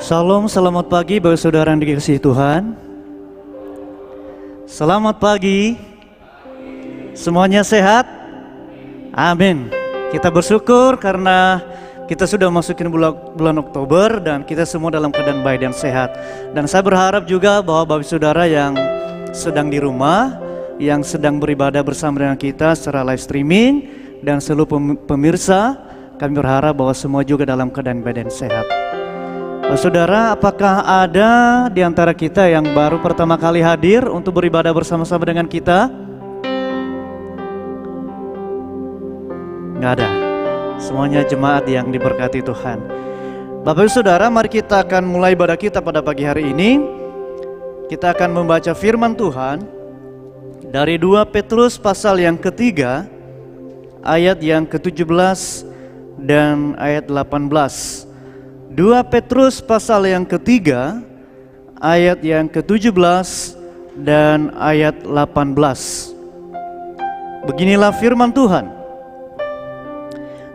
Shalom, selamat pagi Bapak Saudara yang dikasihi Tuhan. Selamat pagi. Semuanya sehat? Amin. Kita bersyukur karena kita sudah masukin bulan Oktober dan kita semua dalam keadaan baik dan sehat. Dan saya berharap juga bahwa Bapak Saudara yang sedang di rumah, yang sedang beribadah bersama dengan kita secara live streaming, dan seluruh pemirsa, kami berharap bahwa semua juga dalam keadaan baik dan sehat. Saudara, apakah ada di antara kita yang baru pertama kali hadir untuk beribadah bersama-sama dengan kita? Nggak ada. Semuanya jemaat yang diberkati Tuhan. Bapak Ibu Saudara, mari kita akan mulai ibadah kita pada pagi hari ini. Kita akan membaca firman Tuhan dari 2 Petrus pasal yang ketiga, ayat yang ke-17 dan ayat 18. 2 Petrus pasal yang ketiga, ayat yang ke-17 dan ayat 18. Beginilah firman Tuhan.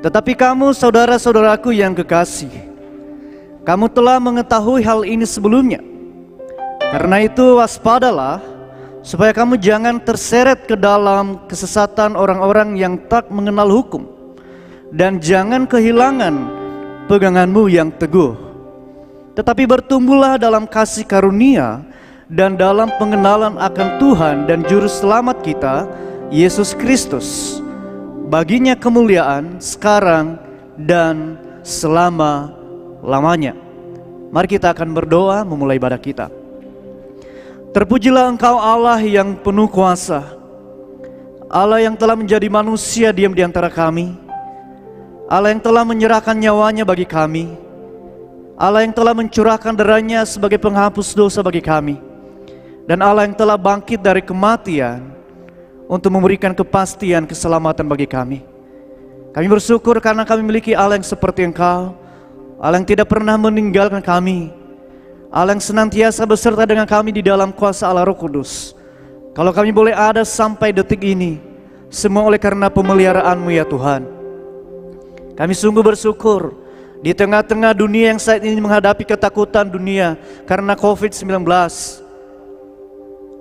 Tetapi kamu saudara-saudaraku yang kekasih, kamu telah mengetahui hal ini sebelumnya. Karena itu waspadalah, supaya kamu jangan terseret ke dalam kesesatan orang-orang yang tak mengenal hukum, dan jangan kehilangan peganganmu yang teguh, tetapi bertumbuhlah dalam kasih karunia dan dalam pengenalan akan Tuhan dan Juru Selamat kita, Yesus Kristus. Baginya kemuliaan sekarang dan selama-lamanya. Mari kita akan berdoa memulai ibadah kita. Terpujilah Engkau Allah yang penuh kuasa, Allah yang telah menjadi manusia diam di antara kami, Allah yang telah menyerahkan nyawanya bagi kami, Allah yang telah mencurahkan darahnya sebagai penghapus dosa bagi kami, dan Allah yang telah bangkit dari kematian untuk memberikan kepastian keselamatan bagi kami. Kami bersyukur karena kami memiliki Allah yang seperti Engkau, Allah yang tidak pernah meninggalkan kami, Allah yang senantiasa beserta dengan kami di dalam kuasa Allah Roh Kudus. Kalau kami boleh ada sampai detik ini, semua oleh karena pemeliharaanmu ya Tuhan. Kami sungguh bersyukur di tengah-tengah dunia yang saat ini menghadapi ketakutan dunia karena COVID-19,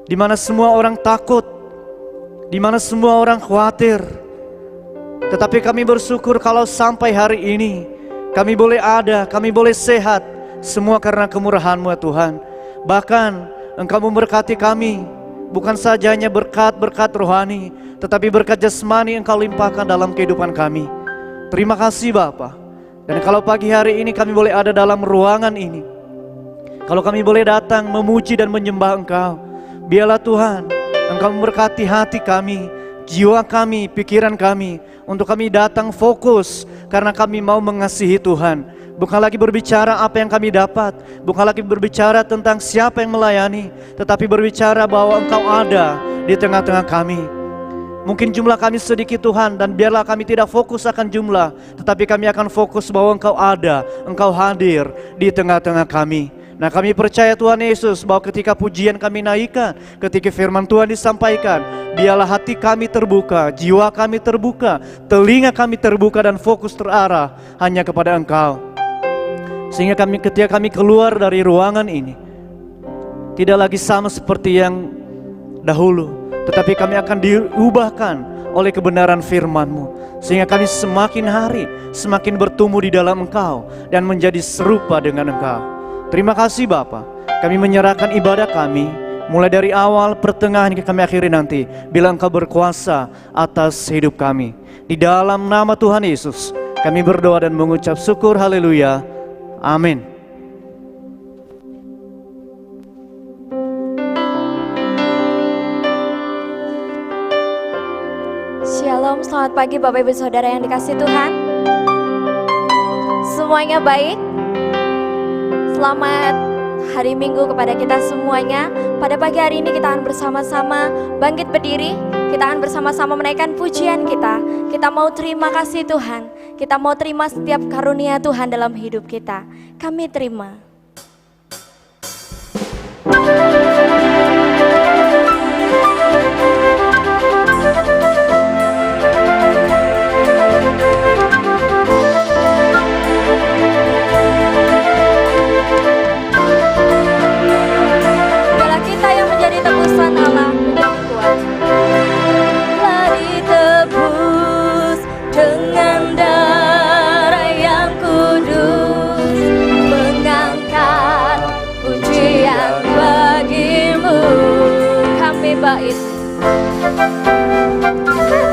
di mana semua orang takut, di mana semua orang khawatir. Tetapi kami bersyukur kalau sampai hari ini kami boleh ada, kami boleh sehat, semua karena kemurahan-Mu ya Tuhan. Bahkan Engkau memberkati kami, bukan saja hanya berkat-berkat rohani, tetapi berkat jasmani Engkau limpahkan dalam kehidupan kami. Terima kasih Bapa. Dan kalau pagi hari ini kami boleh ada dalam ruangan ini, kalau kami boleh datang memuji dan menyembah Engkau, biarlah Tuhan Engkau memberkati hati kami, jiwa kami, pikiran kami, untuk kami datang fokus karena kami mau mengasihi Tuhan. Bukan lagi berbicara apa yang kami dapat, bukan lagi berbicara tentang siapa yang melayani, tetapi berbicara bahwa Engkau ada di tengah-tengah kami. Mungkin jumlah kami sedikit Tuhan, dan biarlah kami tidak fokus akan jumlah, tetapi kami akan fokus bahwa Engkau ada, Engkau hadir di tengah-tengah kami. Nah, kami percaya Tuhan Yesus bahwa ketika pujian kami naikkan, ketika firman Tuhan disampaikan, biarlah hati kami terbuka, jiwa kami terbuka, telinga kami terbuka dan fokus terarah hanya kepada Engkau. Sehingga ketika kami keluar dari ruangan ini, tidak lagi sama seperti yang dahulu, tetapi kami akan diubahkan oleh kebenaran firman-Mu, sehingga kami semakin hari semakin bertumbuh di dalam Engkau dan menjadi serupa dengan Engkau. Terima kasih Bapa. Kami menyerahkan ibadah kami mulai dari awal, pertengahan hingga kami akhiri nanti, bila Engkau berkuasa atas hidup kami. Di dalam nama Tuhan Yesus kami berdoa dan mengucap syukur. Haleluya. Amin. Shalom, selamat pagi Bapak Ibu Saudara yang dikasihi Tuhan. Semuanya baik? Selamat hari Minggu kepada kita semuanya. Pada pagi hari ini kita akan bersama-sama bangkit berdiri. Kita akan bersama-sama menaikkan pujian kita. Kita mau terima kasih Tuhan. Kita mau terima setiap karunia Tuhan dalam hidup kita. Kami terima.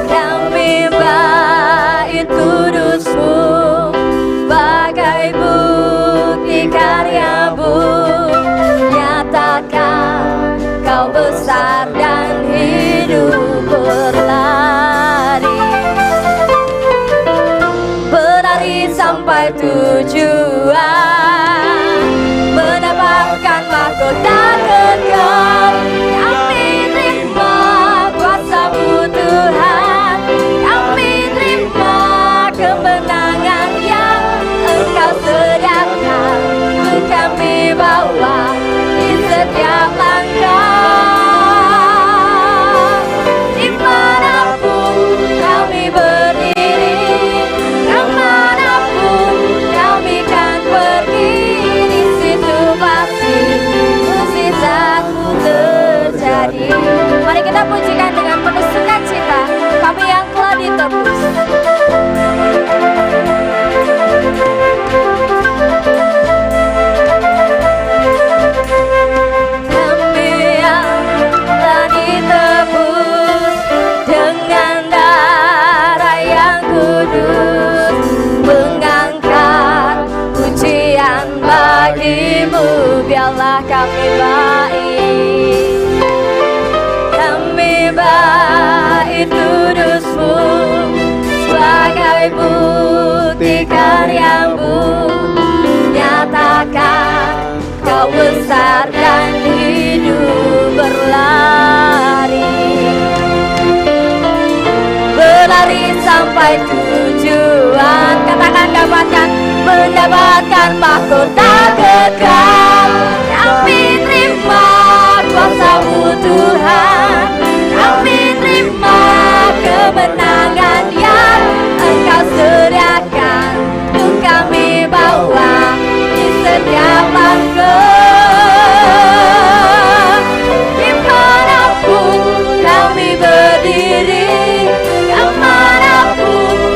Kami bait kudus-Mu bagai bukti karya-Mu. Nyatakan Kau besar dan hidup berlari, berlari sampai tujuan, mendapatkan mahkota kekal. Tuhan, kami terima kemenangan yang Engkau sediakan untuk kami bawa di setiap langkah. Dimanapun kami berdiri, kemanapun kami kan pergi, di situ pasti mukjizat-Mu terjadi. Mari kita pujikan dengan penuh sukacita, kami yang telah ditebus. Kami yang telah ditebus dengan darah yang kudus, mengangkat pujian bagi-Mu, biarlah kami baik. Bait kudus-Mu sebagai bukti karya-Mu. Nyatakan Kau besar dan hidup berlari, berlari sampai tujuan. Katakan dapatkan, mendapatkan mahkota kekal. Kami terima kuasa-Mu Tuhan, kami terima kemenangan yang Engkau sediakan untuk kami bawa di setiap langkah. Dimanapun kami berdiri, kemanapun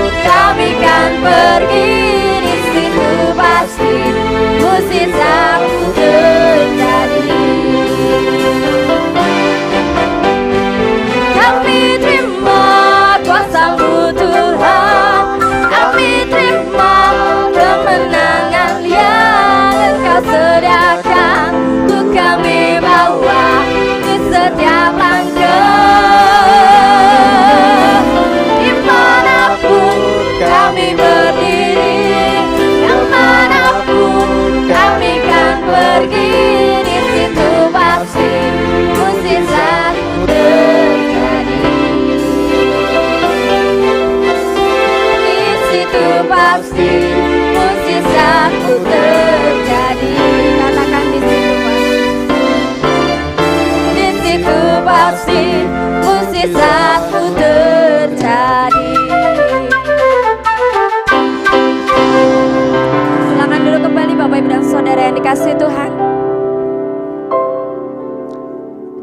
pasti mukjizatku terjadi. Katakan di situ pasti mukjizatku terjadi. Silakan duduk kembali Bapak Ibu dan Saudara yang dikasihi Tuhan.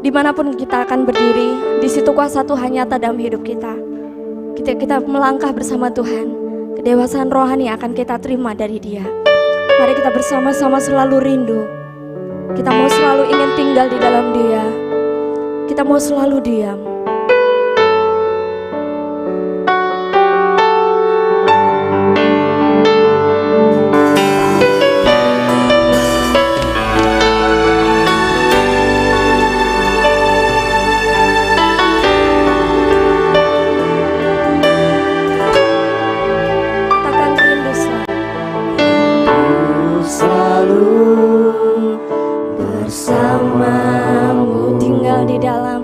Dimanapun kita akan berdiri, di situ kuasa Tuhan nyata dalam hidup kita. Kita melangkah bersama Tuhan, kedewasaan rohani akan kita terima dari Dia. Mari kita bersama-sama selalu rindu. Kita mau selalu ingin tinggal di dalam Dia. Kita mau selalu diam. Bersamamu tinggal di dalam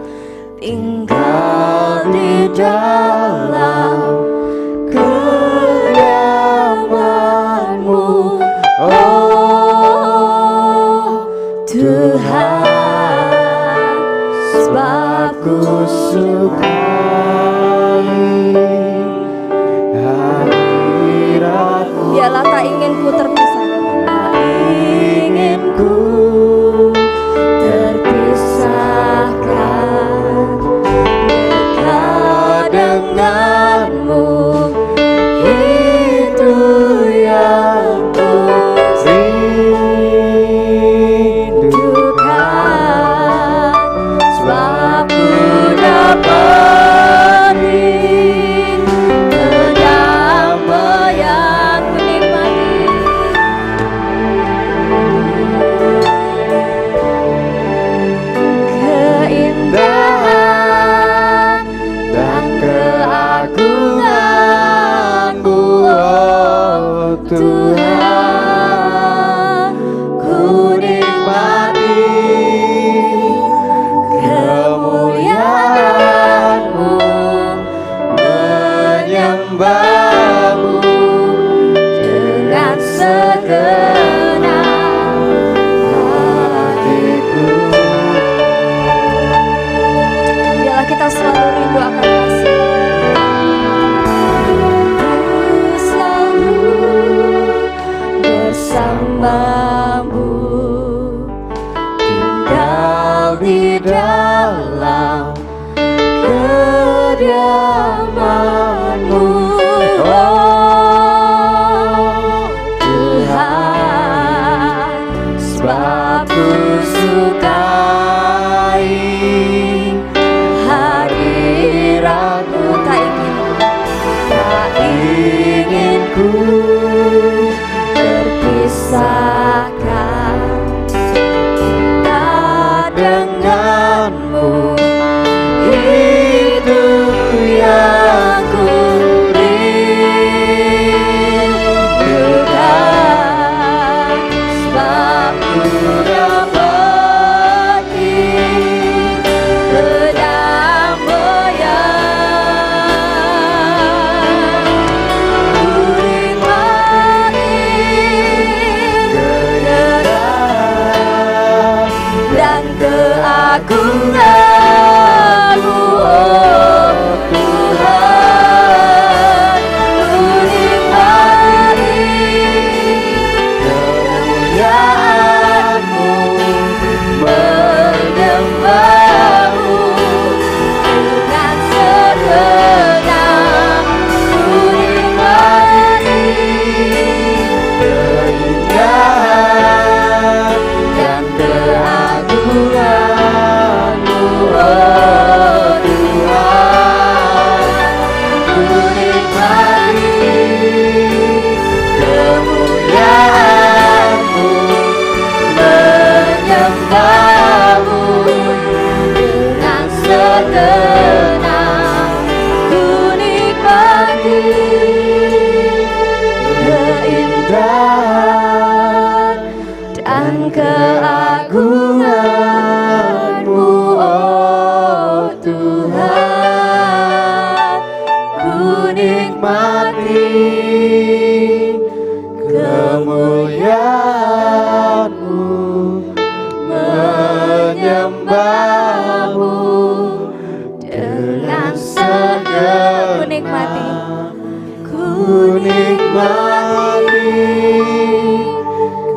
nikmati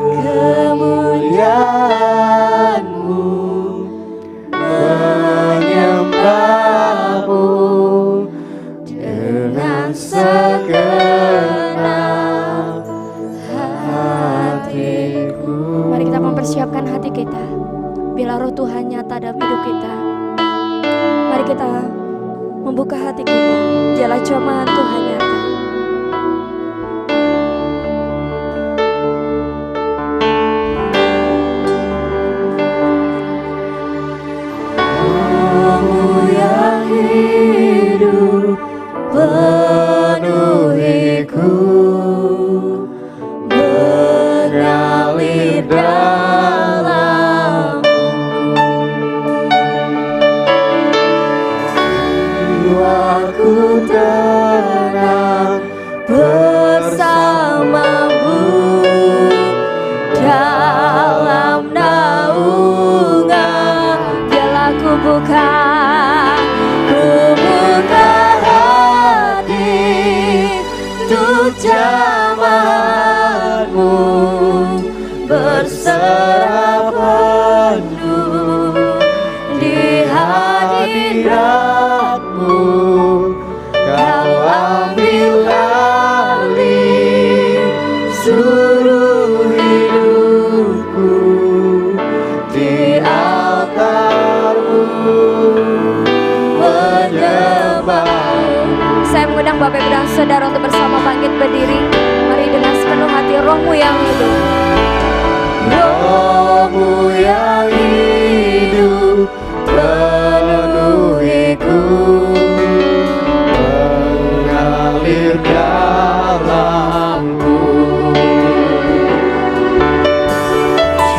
kemuliaan-Mu, menyembah-Mu dengan segenap hatiku. Mari kita mempersiapkan hati kita, bila roh Tuhan nyata dalam hidup kita. Mari kita membuka hati kita, biarlah jamahan Tuhan nyata. Roh-Mu yang hidup penuhiku, mengalir dalamku. Jiwaku tenang bersama-Mu, dalam naungan. Biarlah ku buka hati untuk jamahan-Mu, berserah penuh di hadirat-Mu. Kau ambil alih seluruh hidupku di altar-Mu, menyembah-Mu. Saya mengundang Bapak Ibu dan Saudara untuk bersama bangkit berdiri. Mari dengan sepenuh hati, roh-Mu yang hidup. Roh-Mu yang hidup penuhiku, mengalir dalamku.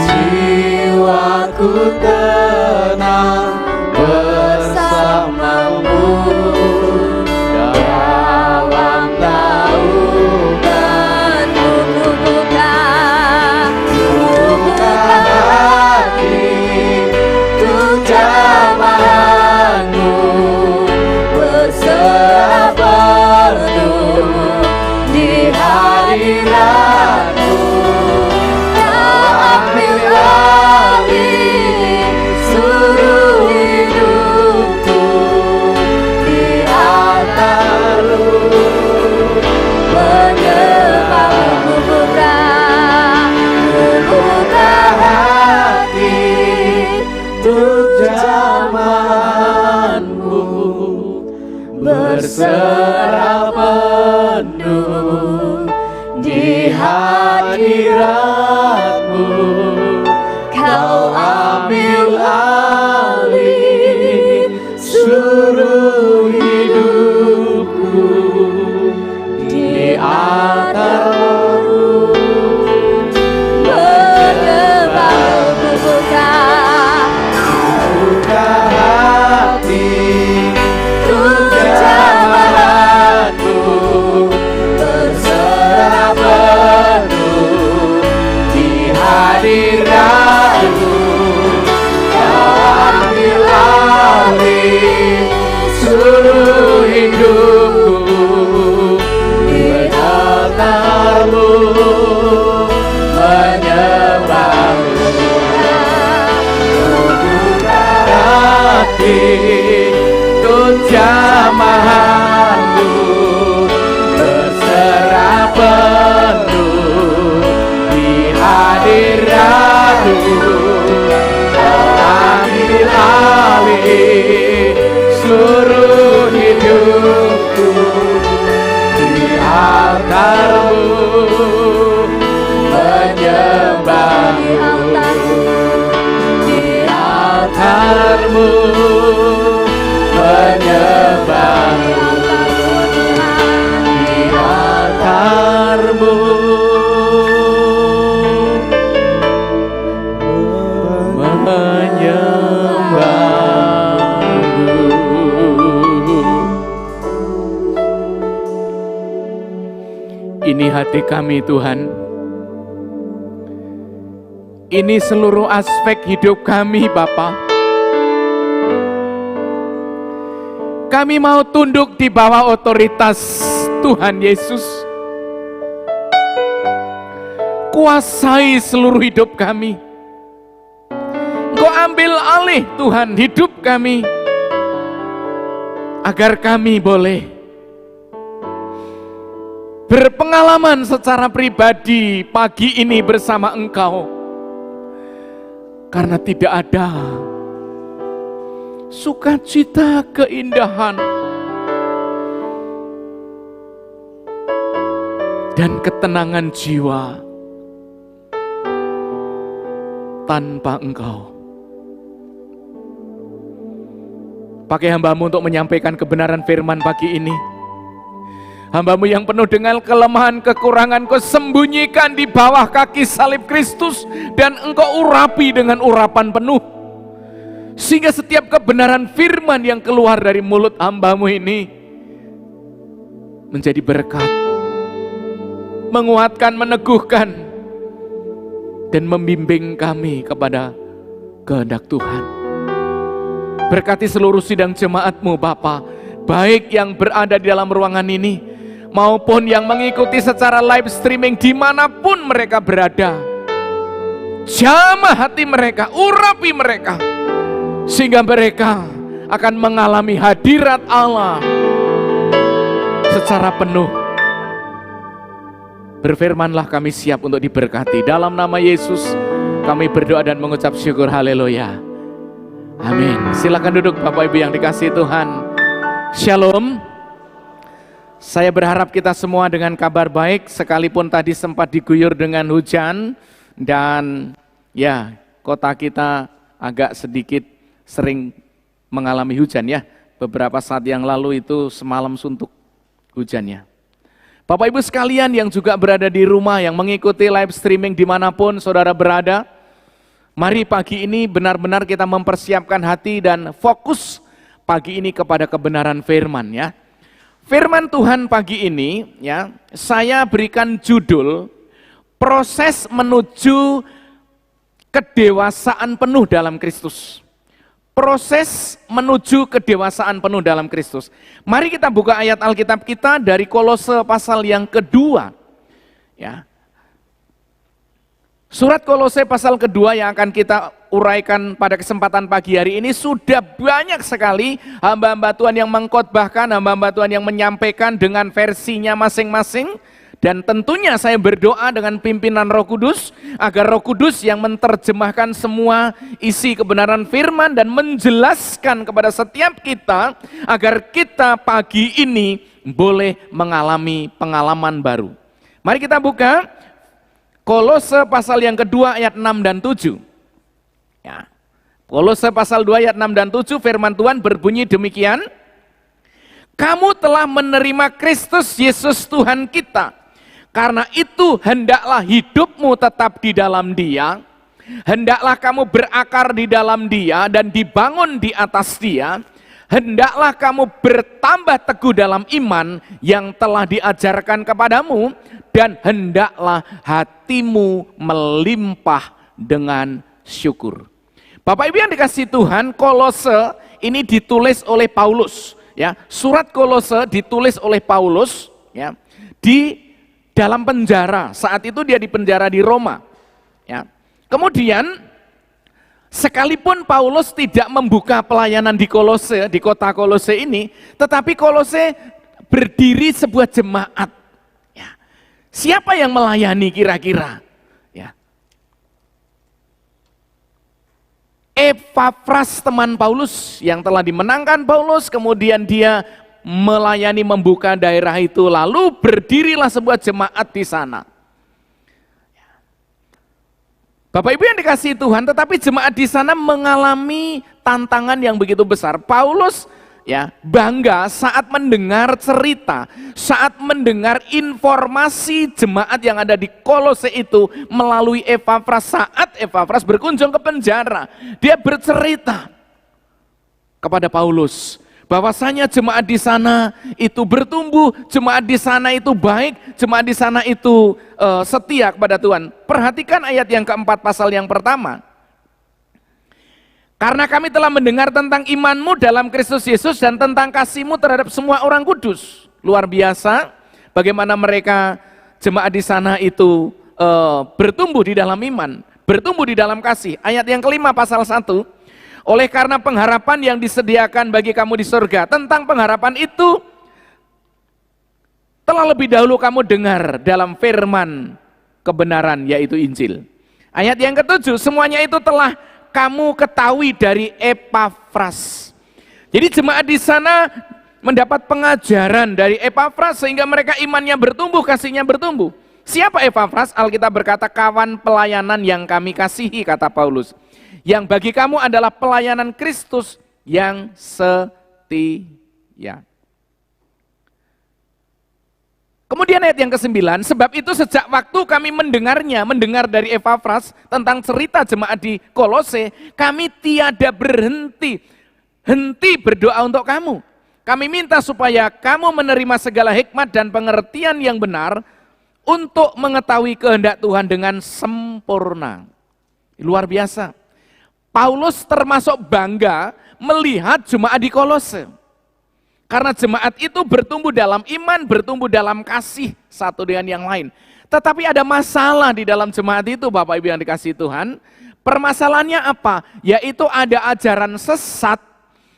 Jiwaku tenang bersama-Mu, dalam naungan-Mu. Buka hati untuk jamahan-Mu, berserah penuh di hadirat-Mu. Kau ambil alih seluruh hidupku di altar-Mu, menyembah-Mu. Buka hati untuk jamahan-Mu, berserah penuh di hadirat-Mu. Kau ambil alih seluruh hidupku di altar-Mu, menyembah-Mu. Buka hati untuk jamahan-Mu, berserah penuh di hadirat-Mu. Kau ambil alih seluruh hidupku di altar-Mu, menyembah-Mu. Buka hati untuk jamahan-Mu, berserah penuh di hadirat-Mu. Kau ambil alih seluruh hidupku di altar-Mu, menyembah-Mu. Di altar-Mu, menyembah-Mu. Di altar-Mu, menyembah-Mu. Ini hati kami Tuhan. Ini seluruh aspek hidup kami Bapa. Kami mau tunduk di bawah otoritas Tuhan Yesus. Kuasai seluruh hidup kami. Engkau ambil alih Tuhan hidup kami, agar kami boleh berpengalaman secara pribadi pagi ini bersama Engkau. Karena tidak ada sukacita, keindahan, dan ketenangan jiwa tanpa Engkau. Pakai hamba-Mu untuk menyampaikan kebenaran firman pagi ini. Hamba-Mu yang penuh dengan kelemahan, kekurangan, Kau sembunyikan di bawah kaki salib Kristus, dan Engkau urapi dengan urapan penuh. Sehingga setiap kebenaran firman yang keluar dari mulut hamba-Mu ini menjadi berkat, menguatkan, meneguhkan, dan membimbing kami kepada kehendak Tuhan. Berkati seluruh sidang jemaat-Mu Bapa, baik yang berada di dalam ruangan ini maupun yang mengikuti secara live streaming dimanapun mereka berada. Jamah hati mereka, urapi mereka, sehingga mereka akan mengalami hadirat Allah secara penuh. Berfirmanlah, kami siap untuk diberkati. Dalam nama Yesus kami berdoa dan mengucap syukur. Haleluya. Amin. Silakan duduk Bapak Ibu yang dikasihi Tuhan. Shalom. Saya berharap kita semua dengan kabar baik, sekalipun tadi sempat diguyur dengan hujan, dan ya, kota kita agak sedikit sering mengalami hujan ya. Beberapa saat yang lalu itu semalam suntuk hujannya. Bapak Ibu sekalian yang juga berada di rumah, yang mengikuti live streaming dimanapun saudara berada, mari pagi ini benar-benar kita mempersiapkan hati dan fokus pagi ini kepada kebenaran firman ya. Firman Tuhan pagi ini ya, saya berikan judul proses menuju kedewasaan penuh dalam Kristus. Proses menuju kedewasaan penuh dalam Kristus. Mari kita buka ayat Alkitab kita dari Kolose pasal yang kedua. Ya. Surat Kolose pasal kedua yang akan kita uraikan pada kesempatan pagi hari ini, sudah banyak sekali hamba-hamba Tuhan yang mengkhotbahkan, hamba-hamba Tuhan yang menyampaikan dengan versinya masing-masing. Dan tentunya saya berdoa dengan pimpinan Roh Kudus, agar Roh Kudus yang menerjemahkan semua isi kebenaran firman dan menjelaskan kepada setiap kita, agar kita pagi ini boleh mengalami pengalaman baru. Mari kita buka Kolose pasal yang kedua ayat 6 dan 7. Ya. Kolose pasal 2 ayat 6 dan 7, firman Tuhan berbunyi demikian. Kamu telah menerima Kristus Yesus Tuhan kita. Karena itu hendaklah hidupmu tetap di dalam Dia, hendaklah kamu berakar di dalam Dia dan dibangun di atas Dia, hendaklah kamu bertambah teguh dalam iman yang telah diajarkan kepadamu, dan hendaklah hatimu melimpah dengan syukur. Bapak Ibu yang dikasihi Tuhan, Kolose ini ditulis oleh Paulus, ya. Surat Kolose ditulis oleh Paulus, ya, di dalam penjara. Saat itu dia di penjara di Roma. Ya. Kemudian sekalipun Paulus tidak membuka pelayanan di Kolose, di kota Kolose ini, tetapi Kolose berdiri sebuah jemaat. Ya. Siapa yang melayani kira-kira? Ya. Epafras, teman Paulus yang telah dimenangkan Paulus, kemudian dia melayani, membuka daerah itu, lalu berdirilah sebuah jemaat di sana. Bapak Ibu yang dikasihi Tuhan, tetapi jemaat di sana mengalami tantangan yang begitu besar. Paulus ya bangga saat mendengar cerita, saat mendengar informasi jemaat yang ada di Kolose itu melalui Epafras. Saat Epafras berkunjung ke penjara, dia bercerita kepada Paulus bahwasanya jemaat di sana itu bertumbuh, jemaat di sana itu baik, jemaat di sana itu setia kepada Tuhan. Perhatikan ayat yang keempat pasal yang pertama. Karena kami telah mendengar tentang imanmu dalam Kristus Yesus dan tentang kasihmu terhadap semua orang kudus. Luar biasa. bagaimana mereka jemaat di sana itu bertumbuh di dalam iman, bertumbuh di dalam kasih. Ayat yang kelima pasal 1, oleh karena pengharapan yang disediakan bagi kamu di surga. Tentang pengharapan itu telah lebih dahulu kamu dengar dalam firman kebenaran, yaitu Injil. Ayat yang ketujuh, semuanya itu telah kamu ketahui dari Epafras. Jadi jemaat di sana mendapat pengajaran dari Epafras sehingga mereka imannya bertumbuh, kasihnya bertumbuh. Siapa Epafras? Alkitab berkata, kawan pelayanan yang kami kasihi, kata Paulus. Yang bagi kamu adalah pelayanan Kristus yang setia. Kemudian ayat yang ke-9, sebab itu sejak waktu kami mendengar dari Epafras tentang cerita jemaat di Kolose, kami tiada henti berdoa untuk kamu. Kami minta supaya kamu menerima segala hikmat dan pengertian yang benar untuk mengetahui kehendak Tuhan dengan sempurna. Luar biasa. Paulus termasuk bangga melihat jemaat di Kolose. Karena jemaat itu bertumbuh dalam iman, bertumbuh dalam kasih satu dengan yang lain. Tetapi ada masalah di dalam jemaat itu, Bapak Ibu yang dikasihi Tuhan. Permasalahannya apa? Yaitu ada ajaran sesat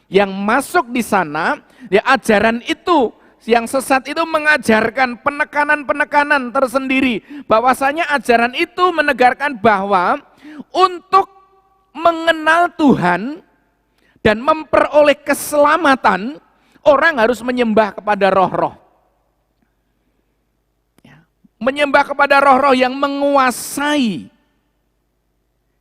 yang masuk di sana. Ya, ajaran itu yang sesat itu mengajarkan penekanan-penekanan tersendiri. Bahwasanya ajaran itu menegarkan bahwa untuk mengenal Tuhan dan memperoleh keselamatan, orang harus menyembah kepada roh-roh. Menyembah kepada roh-roh yang menguasai.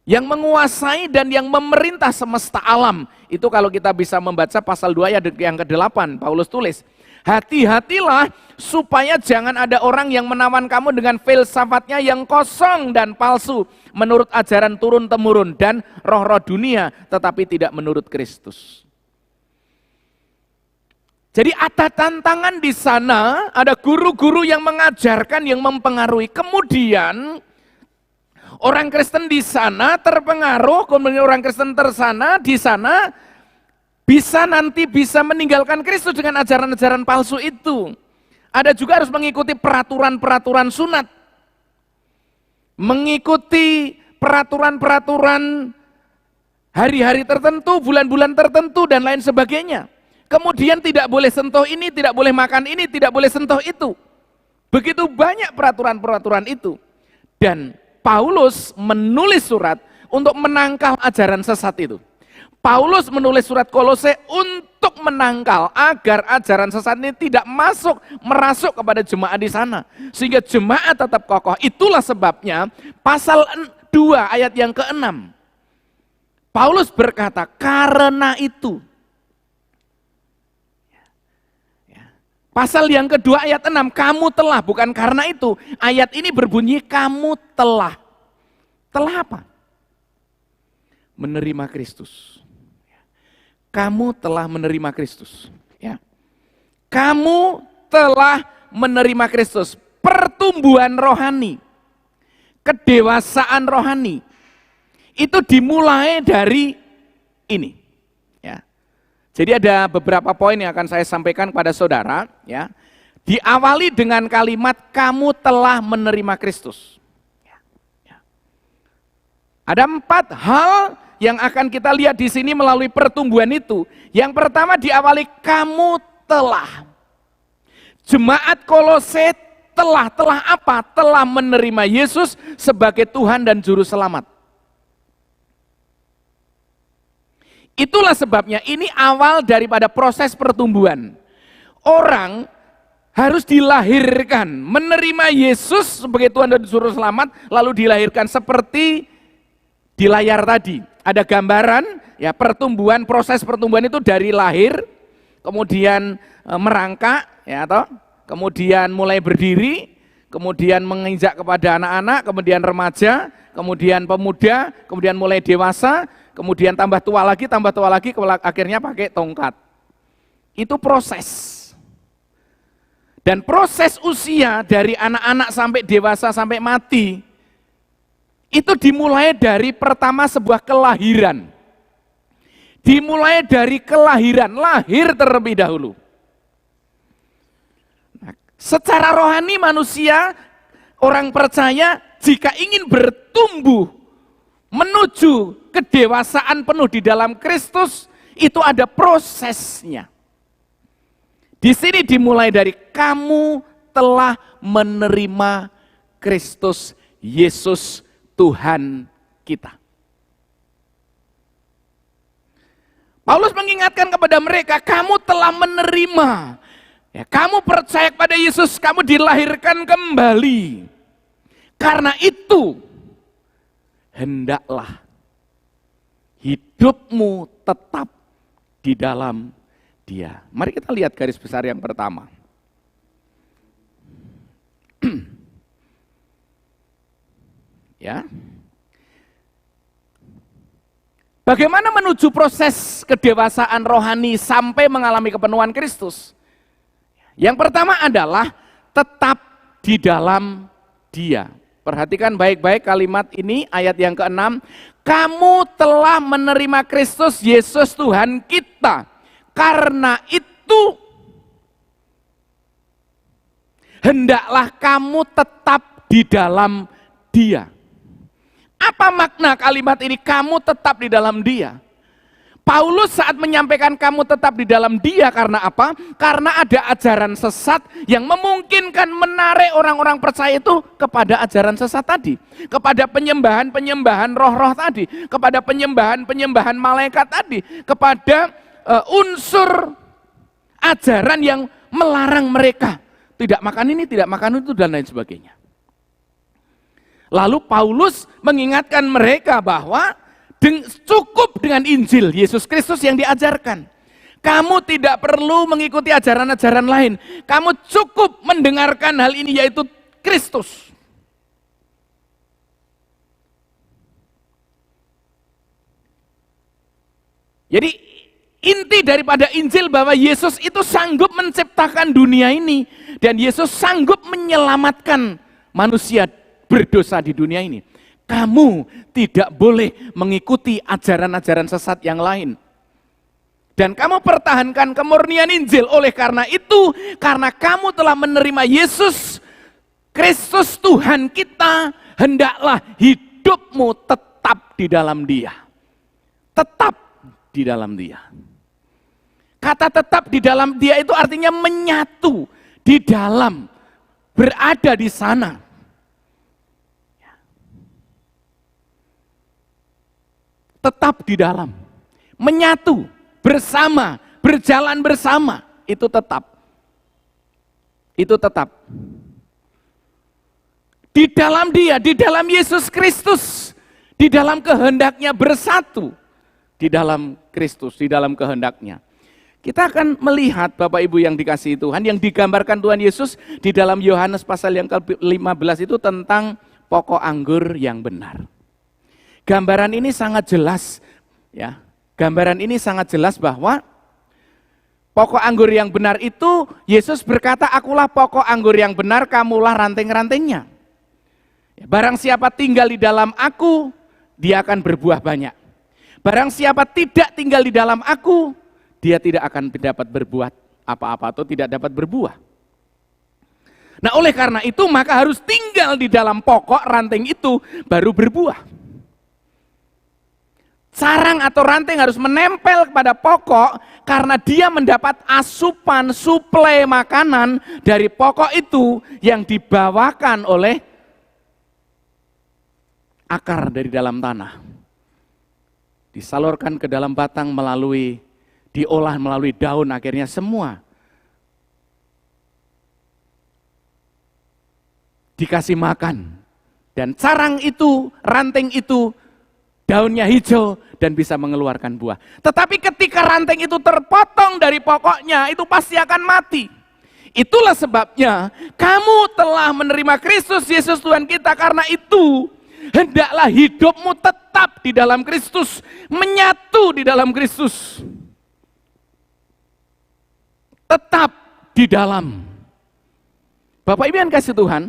Yang menguasai dan yang memerintah semesta alam. Itu kalau kita bisa membaca pasal 2 ayat yang ke-8, Paulus tulis. Hati-hatilah supaya jangan ada orang yang menawan kamu dengan filsafatnya yang kosong dan palsu. Menurut ajaran turun-temurun dan roh-roh dunia, tetapi tidak menurut Kristus. Jadi ada tantangan di sana, ada guru-guru yang mengajarkan, yang mempengaruhi. Kemudian orang Kristen di sana terpengaruh, kemudian orang Kristen di sana bisa meninggalkan Kristus dengan ajaran-ajaran palsu itu. Ada juga harus mengikuti peraturan-peraturan sunat. Mengikuti peraturan-peraturan hari-hari tertentu, bulan-bulan tertentu, dan lain sebagainya. Kemudian tidak boleh sentuh ini, tidak boleh makan ini, tidak boleh sentuh itu. Begitu banyak peraturan-peraturan itu. Dan Paulus menulis surat untuk menangkal ajaran sesat itu. Paulus menulis surat Kolose untuk menangkal agar ajaran sesat ini tidak merasuk kepada jemaat di sana. Sehingga jemaat tetap kokoh. Itulah sebabnya pasal 2 ayat yang ke-6. Paulus berkata, karena itu. Pasal yang kedua ayat 6, kamu telah, bukan karena itu. Ayat ini berbunyi kamu telah. Telah apa? Menerima Kristus. Kamu telah menerima Kristus. Ya. Kamu telah menerima Kristus. Pertumbuhan rohani, kedewasaan rohani, itu dimulai dari ini. Jadi ada beberapa poin yang akan saya sampaikan kepada saudara, ya. Diawali dengan kalimat kamu telah menerima Kristus. Ada 4 hal yang akan kita lihat di sini melalui pertumbuhan itu. Yang pertama diawali kamu telah. Jemaat Kolose telah apa? Telah menerima Yesus sebagai Tuhan dan Juru Selamat. Itulah sebabnya ini awal daripada proses pertumbuhan. Orang harus dilahirkan, menerima Yesus sebagai Tuhan dan Juru Selamat, lalu dilahirkan seperti di layar tadi. Ada gambaran, ya, pertumbuhan, proses pertumbuhan itu dari lahir, kemudian merangkak, ya, kemudian mulai berdiri, kemudian menginjak kepada anak-anak, kemudian remaja, kemudian pemuda, kemudian mulai dewasa, kemudian tambah tua lagi, akhirnya pakai tongkat. Itu proses. Dan proses usia dari anak-anak sampai dewasa sampai mati, itu dimulai dari pertama sebuah kelahiran. Dimulai dari kelahiran, lahir terlebih dahulu. Nah, Secara rohani manusia, orang percaya jika ingin bertumbuh menuju kedewasaan penuh di dalam Kristus, itu ada prosesnya. Di sini dimulai dari kamu telah menerima Kristus Yesus Tuhan kita. Paulus mengingatkan kepada mereka, kamu telah menerima. Ya, kamu percaya kepada Yesus, kamu dilahirkan kembali. Karena itu, hendaklah hidupmu tetap di dalam Dia. Mari kita lihat garis besar yang pertama. Ya. Bagaimana menuju proses kedewasaan rohani sampai mengalami kepenuhan Kristus? Yang pertama adalah tetap di dalam Dia. Perhatikan baik-baik kalimat ini, ayat yang ke-6. Kamu telah menerima Kristus Yesus Tuhan kita. Karena itu, hendaklah kamu tetap di dalam Dia. Apa makna kalimat ini, kamu tetap di dalam Dia? Paulus saat menyampaikan kamu tetap di dalam Dia karena apa? Karena ada ajaran sesat yang memungkinkan menarik orang-orang percaya itu kepada ajaran sesat tadi. Kepada penyembahan-penyembahan roh-roh tadi. Kepada penyembahan-penyembahan malaikat tadi. Kepada unsur ajaran yang melarang mereka. Tidak makan ini, tidak makan itu, dan lain sebagainya. Lalu Paulus mengingatkan mereka bahwa cukup dengan Injil Yesus Kristus yang diajarkan. Kamu tidak perlu mengikuti ajaran-ajaran lain. Kamu cukup mendengarkan hal ini, yaitu Kristus. Jadi inti daripada Injil bahwa Yesus itu sanggup menciptakan dunia ini. Dan Yesus sanggup menyelamatkan manusia berdosa di dunia ini. Kamu tidak boleh mengikuti ajaran-ajaran sesat yang lain. Dan kamu pertahankan kemurnian Injil. Oleh karena itu, karena kamu telah menerima Yesus Kristus Tuhan kita, hendaklah hidupmu tetap di dalam Dia. Tetap di dalam Dia. Kata tetap di dalam Dia itu artinya menyatu di dalam, berada di sana. Tetap di dalam, menyatu, bersama, berjalan bersama, itu tetap. Itu tetap. Di dalam Dia, di dalam Yesus Kristus, di dalam kehendaknya bersatu, di dalam Kristus, di dalam kehendaknya. Kita akan melihat Bapak Ibu yang dikasihi Tuhan, yang digambarkan Tuhan Yesus di dalam Yohanes pasal yang ke-15 itu tentang pokok anggur yang benar. Gambaran ini sangat jelas, ya. Gambaran ini sangat jelas bahwa pokok anggur yang benar itu, Yesus berkata, akulah pokok anggur yang benar, kamulah ranting-rantingnya. Barang siapa tinggal di dalam aku, dia akan berbuah banyak. Barang siapa tidak tinggal di dalam aku, dia tidak akan dapat berbuat apa-apa atau tidak dapat berbuah. Nah, oleh karena itu maka harus tinggal di dalam pokok ranting itu baru berbuah. Sarang atau ranting harus menempel kepada pokok karena dia mendapat asupan, suplai makanan dari pokok itu yang dibawakan oleh akar dari dalam tanah. Disalurkan ke dalam batang diolah melalui daun, akhirnya semua dikasih makan. Dan sarang itu, ranting itu, daunnya hijau dan bisa mengeluarkan buah. Tetapi ketika ranting itu terpotong dari pokoknya, itu pasti akan mati. Itulah sebabnya kamu telah menerima Kristus Yesus Tuhan kita, karena itu hendaklah hidupmu tetap di dalam Kristus, menyatu di dalam Kristus. Tetap di dalam. Bapak Ibu yang kasih Tuhan,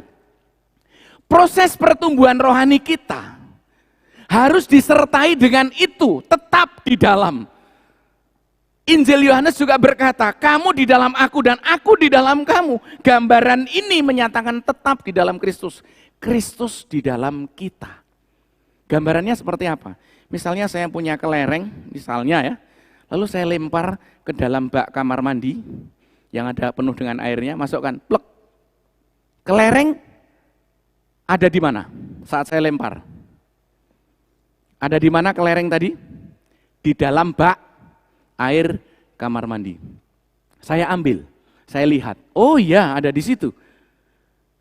proses pertumbuhan rohani kita harus disertai dengan itu, tetap di dalam. Injil Yohanes juga berkata, kamu di dalam aku dan aku di dalam kamu. Gambaran ini menyatakan tetap di dalam Kristus. Kristus di dalam kita. Gambarannya seperti apa? Misalnya saya punya kelereng, misalnya ya, lalu saya lempar ke dalam bak kamar mandi yang ada penuh dengan airnya, masukkan, plek. Kelereng ada di mana saat saya lempar? Ada di mana kelereng tadi? Di dalam bak air kamar mandi. Saya ambil, saya lihat, oh iya ada di situ.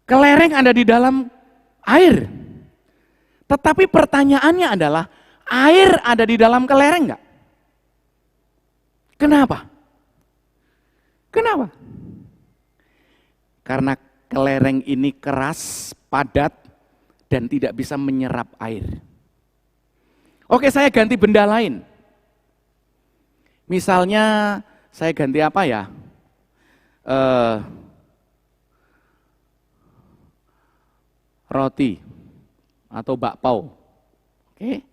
Kelereng ada di dalam air. Tetapi pertanyaannya adalah, air ada di dalam kelereng enggak? Kenapa? Kenapa? Karena kelereng ini keras, padat, dan tidak bisa menyerap air. Oke, saya ganti benda lain. Misalnya saya ganti apa ya? Roti atau bakpao. Oke.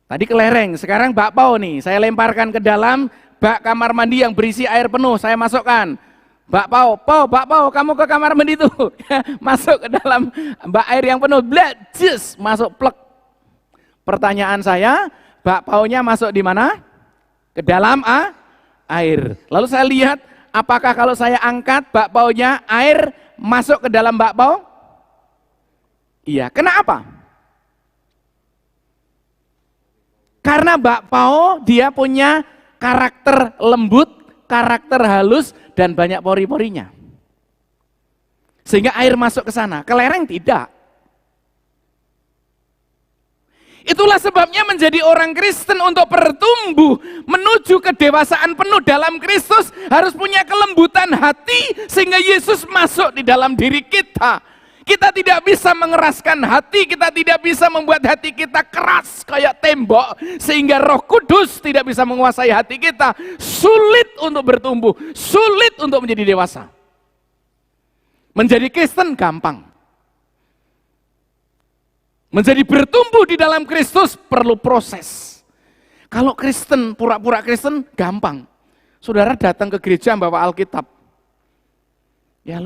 Tadi kelereng, sekarang bakpao nih. Saya lemparkan ke dalam bak kamar mandi yang berisi air penuh. Saya masukkan. Bakpao, bakpao, kamu ke kamar mandi itu. Masuk ke dalam bak air yang penuh. Blak, jus, masuk plek. Pertanyaan saya, bakpaonya masuk di mana? Ke dalam air. Lalu saya lihat, apakah kalau saya angkat bakpaonya, air masuk ke dalam bakpao? Iya, kenapa? Karena bakpao dia punya karakter lembut, karakter halus, dan banyak pori-porinya. Sehingga air masuk ke sana, kelereng tidak. Itulah sebabnya menjadi orang Kristen untuk bertumbuh menuju kedewasaan penuh dalam Kristus harus punya kelembutan hati sehingga Yesus masuk di dalam diri kita. Kita tidak bisa mengeraskan hati, kita tidak bisa membuat hati kita keras kayak tembok sehingga Roh Kudus tidak bisa menguasai hati kita. Sulit untuk bertumbuh, sulit untuk menjadi dewasa. Menjadi Kristen gampang. Menjadi bertumbuh di dalam Kristus perlu proses. Kalau Kristen, pura-pura Kristen, gampang. Saudara datang ke gereja bawa Alkitab. Ya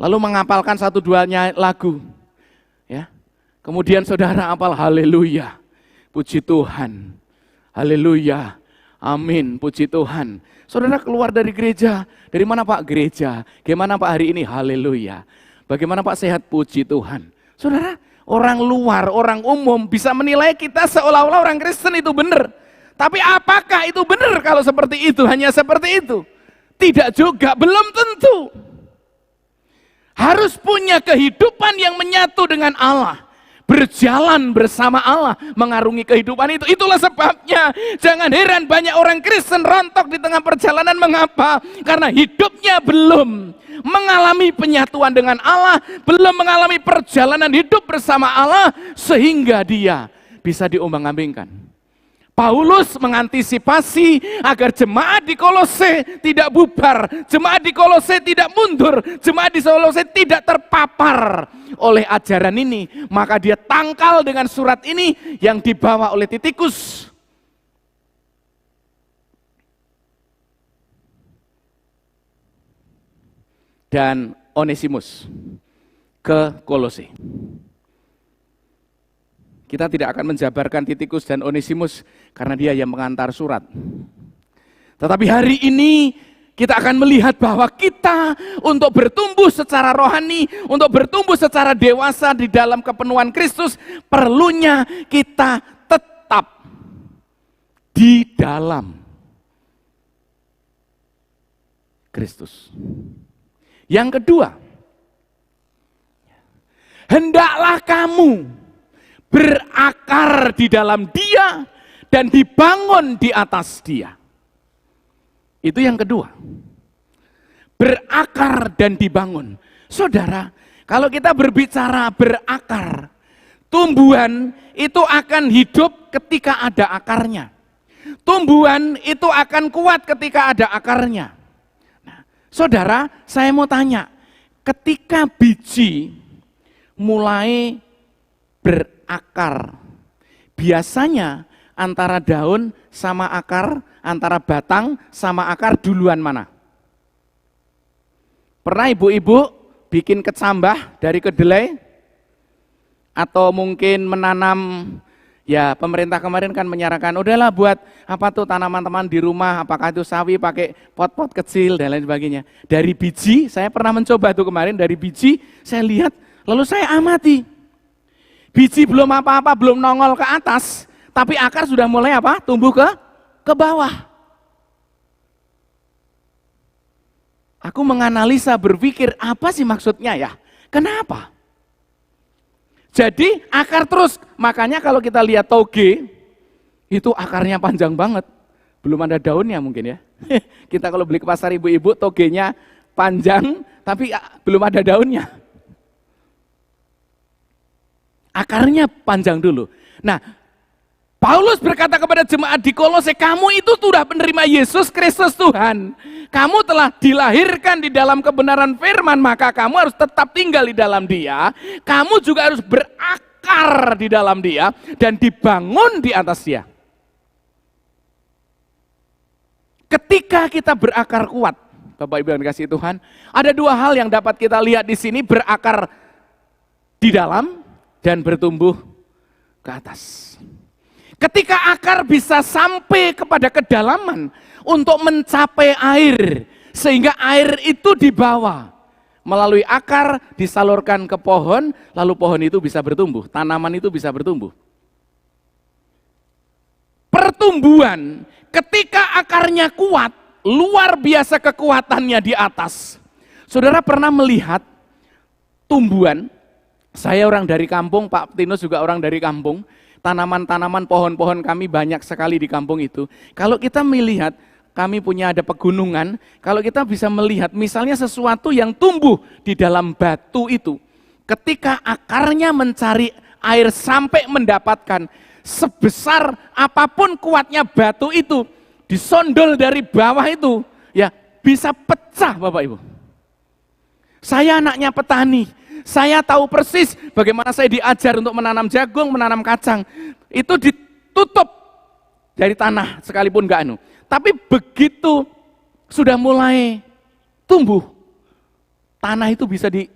lalu menghafalkan 1-2 lagu. Ya. Kemudian saudara hafal haleluya. Puji Tuhan. Haleluya. Amin. Puji Tuhan. Saudara keluar dari gereja. Dari mana Pak? Gereja. Gimana Pak hari ini? Haleluya. Bagaimana Pak sehat? Puji Tuhan. Saudara, orang luar, orang umum bisa menilai kita seolah-olah orang Kristen itu benar. Tapi apakah itu benar kalau seperti itu? Hanya seperti itu? Tidak juga, belum tentu. Harus punya kehidupan yang menyatu dengan Allah. Berjalan bersama Allah, mengarungi kehidupan itu. Itulah sebabnya, jangan heran banyak orang Kristen rontok di tengah perjalanan. Mengapa? Karena hidupnya belum mengalami penyatuan dengan Allah, belum mengalami perjalanan hidup bersama Allah, sehingga dia bisa diombang-ambingkan. Paulus mengantisipasi agar jemaat di Kolose tidak bubar, jemaat di Kolose tidak mundur, jemaat di Kolose tidak terpapar oleh ajaran ini. Maka dia tangkal dengan surat ini yang dibawa oleh Titikus. Dan Onesimus ke Kolose. Kita tidak akan menjabarkan Titikus dan Onesimus karena dia yang mengantar surat. Tetapi hari ini kita akan melihat bahwa kita untuk bertumbuh secara rohani, untuk bertumbuh secara dewasa di dalam kepenuhan Kristus, perlunya kita tetap di dalam Kristus. Yang kedua, hendaklah kamu berakar di dalam Dia dan dibangun di atas Dia. Itu yang kedua. Berakar dan dibangun. Saudara, kalau kita berbicara berakar, tumbuhan itu akan hidup ketika ada akarnya. Tumbuhan itu akan kuat ketika ada akarnya. Nah, saudara, saya mau tanya, ketika biji mulai berakar, biasanya antara daun sama akar, antara batang sama akar duluan mana? Pernah ibu-ibu bikin kecambah dari kedelai? Atau mungkin menanam, ya pemerintah kemarin kan menyarankan, udahlah buat apa tuh tanaman teman di rumah, apakah itu sawi pakai pot-pot kecil dan lain sebagainya. Dari biji, saya pernah mencoba tuh kemarin, dari biji saya lihat, lalu saya amati. Biji belum apa-apa, belum nongol ke atas, tapi akar sudah mulai apa? Tumbuh ke bawah. Aku menganalisa, berpikir, apa sih maksudnya ya? Kenapa? Jadi akar terus, makanya kalau kita lihat toge, itu akarnya panjang banget. Belum ada daunnya mungkin ya. Kita kalau beli ke pasar ibu-ibu, togenya panjang, tapi belum ada daunnya. Akarnya panjang dulu. Nah, Paulus berkata kepada jemaat di Kolose, kamu itu sudah menerima Yesus Kristus Tuhan. Kamu telah dilahirkan di dalam kebenaran firman, maka kamu harus tetap tinggal di dalam Dia. Kamu juga harus berakar di dalam Dia dan dibangun di atas Dia. Ketika kita berakar kuat, Bapak Ibu yang dikasihi Tuhan, ada dua hal yang dapat kita lihat di sini, berakar di dalam dan bertumbuh ke atas. Ketika akar bisa sampai kepada kedalaman untuk mencapai air, sehingga air itu dibawa melalui akar, disalurkan ke pohon, lalu pohon itu bisa bertumbuh, tanaman itu bisa bertumbuh. Pertumbuhan, ketika akarnya kuat, luar biasa kekuatannya di atas. Saudara pernah melihat tumbuhan, saya orang dari kampung, Pak Tinus juga orang dari kampung, tanaman-tanaman, pohon-pohon kami banyak sekali di kampung itu. Kalau kita melihat, kami punya ada pegunungan, kalau kita bisa melihat misalnya sesuatu yang tumbuh di dalam batu itu, ketika akarnya mencari air sampai mendapatkan, sebesar apapun kuatnya batu itu, disondol dari bawah itu, ya bisa pecah Bapak Ibu. Saya anaknya petani, saya tahu persis bagaimana saya diajar untuk menanam jagung, menanam kacang. Itu ditutup dari tanah sekalipun enggak anu. Tapi begitu sudah mulai tumbuh, tanah itu bisa ditekan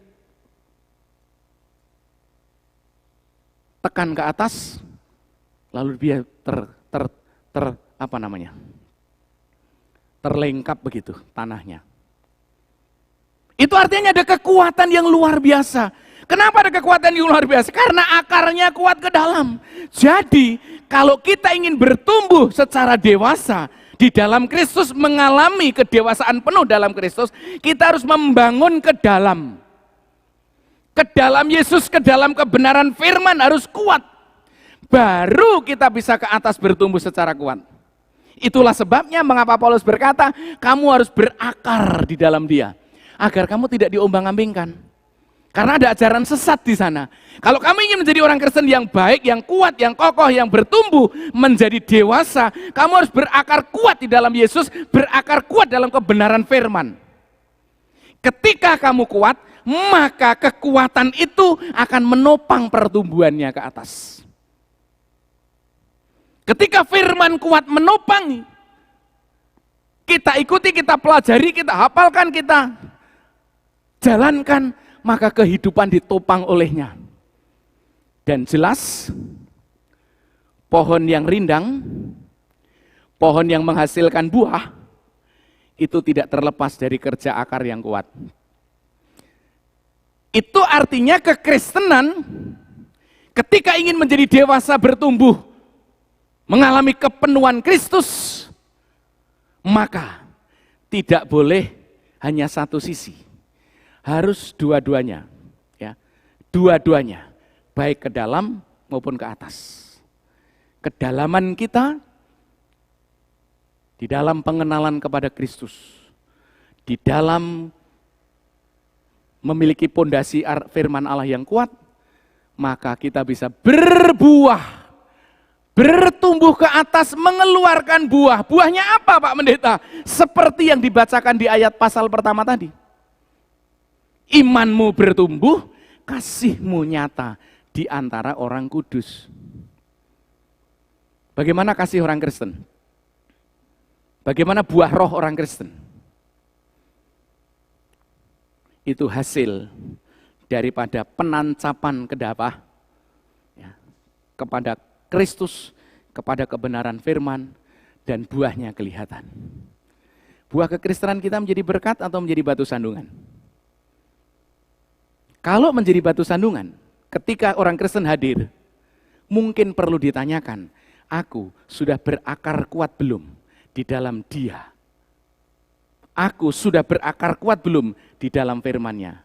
ke atas, lalu dia terlengkap begitu tanahnya. Itu artinya ada kekuatan yang luar biasa. Kenapa ada kekuatan yang luar biasa? Karena akarnya kuat ke dalam. Jadi kalau kita ingin bertumbuh secara dewasa di dalam Kristus, mengalami kedewasaan penuh dalam Kristus, kita harus membangun ke dalam. Ke dalam Yesus, ke dalam kebenaran firman harus kuat. Baru kita bisa ke atas bertumbuh secara kuat. Itulah sebabnya mengapa Paulus berkata, kamu harus berakar di dalam Dia. Agar kamu tidak diombang-ambingkan. Karena ada ajaran sesat di sana. Kalau kamu ingin menjadi orang Kristen yang baik, yang kuat, yang kokoh, yang bertumbuh, menjadi dewasa, kamu harus berakar kuat di dalam Yesus, berakar kuat dalam kebenaran firman. Ketika kamu kuat, maka kekuatan itu akan menopang pertumbuhannya ke atas. Ketika firman kuat menopang, kita ikuti, kita pelajari, kita hafalkan, kita jalankan, maka kehidupan ditopang olehnya. Dan jelas, pohon yang rindang, pohon yang menghasilkan buah, itu tidak terlepas dari kerja akar yang kuat. Itu artinya kekristenan, ketika ingin menjadi dewasa bertumbuh, mengalami kepenuhan Kristus, maka tidak boleh hanya satu sisi. Harus dua-duanya, ya, dua-duanya, baik ke dalam maupun ke atas. Kedalaman kita di dalam pengenalan kepada Kristus, di dalam memiliki pondasi firman Allah yang kuat, maka kita bisa berbuah, bertumbuh ke atas, mengeluarkan buah. Buahnya apa Pak Pendeta? Seperti yang dibacakan di ayat pasal pertama tadi. Imanmu bertumbuh, kasihmu nyata di antara orang kudus. Bagaimana kasih orang Kristen? Bagaimana buah roh orang Kristen? Itu hasil daripada penancapan kepada Kristus, kepada kebenaran firman, dan buahnya kelihatan. Buah kekristenan kita menjadi berkat atau menjadi batu sandungan? Kalau menjadi batu sandungan, ketika orang Kristen hadir, mungkin perlu ditanyakan, aku sudah berakar kuat belum di dalam Dia? Aku sudah berakar kuat belum di dalam firman-Nya?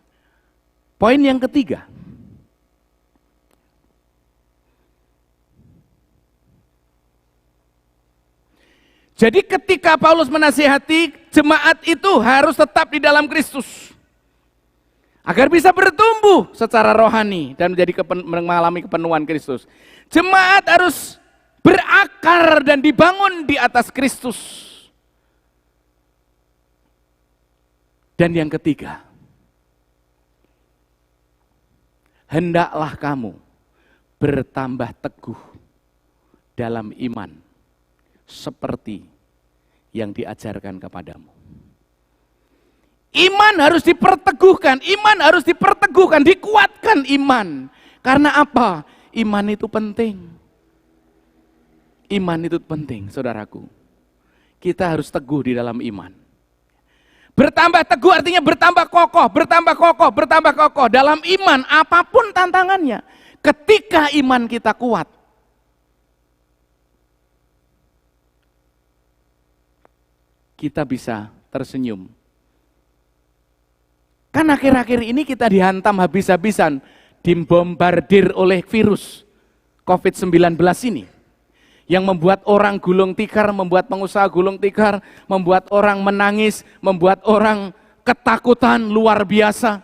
Poin yang ketiga, jadi ketika Paulus menasihati, jemaat itu harus tetap di dalam Kristus. Agar bisa bertumbuh secara rohani dan mengalami kepenuhan Kristus. Jemaat harus berakar dan dibangun di atas Kristus. Dan yang ketiga, hendaklah kamu bertambah teguh dalam iman seperti yang diajarkan kepadamu. Iman harus diperteguhkan, dikuatkan iman. Karena apa? Iman itu penting. Iman itu penting, saudaraku. Kita harus teguh di dalam iman. Bertambah teguh artinya bertambah kokoh dalam iman apapun tantangannya. Ketika iman kita kuat, kita bisa tersenyum. Kan akhir-akhir ini kita dihantam habis-habisan, dibombardir oleh virus COVID-19 ini. Yang membuat orang gulung tikar, membuat pengusaha gulung tikar, membuat orang menangis, membuat orang ketakutan luar biasa.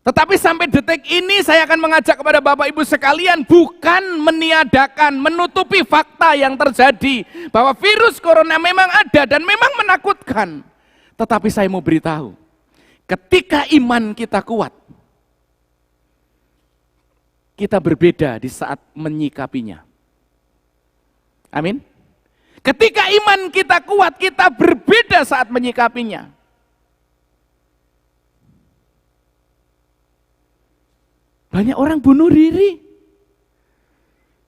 Tetapi sampai detik ini saya akan mengajak kepada Bapak Ibu sekalian bukan meniadakan, menutupi fakta yang terjadi. Bahwa virus corona memang ada dan memang menakutkan. Tetapi saya mau beritahu, ketika iman kita kuat, kita berbeda di saat menyikapinya. Amin. Ketika iman kita kuat, kita berbeda saat menyikapinya. Banyak orang bunuh diri.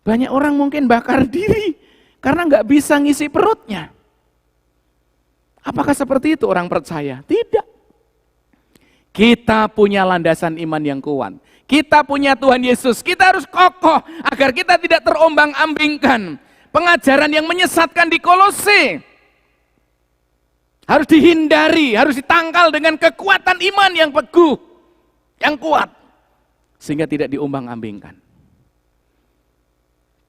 Banyak orang mungkin bakar diri karena nggak bisa ngisi perutnya. Apakah seperti itu orang percaya? Tidak. Kita punya landasan iman yang kuat. Kita punya Tuhan Yesus. Kita harus kokoh agar kita tidak terombang-ambingkan. Pengajaran yang menyesatkan di Kolose harus dihindari, harus ditangkal dengan kekuatan iman yang teguh, yang kuat, sehingga tidak diombang-ambingkan.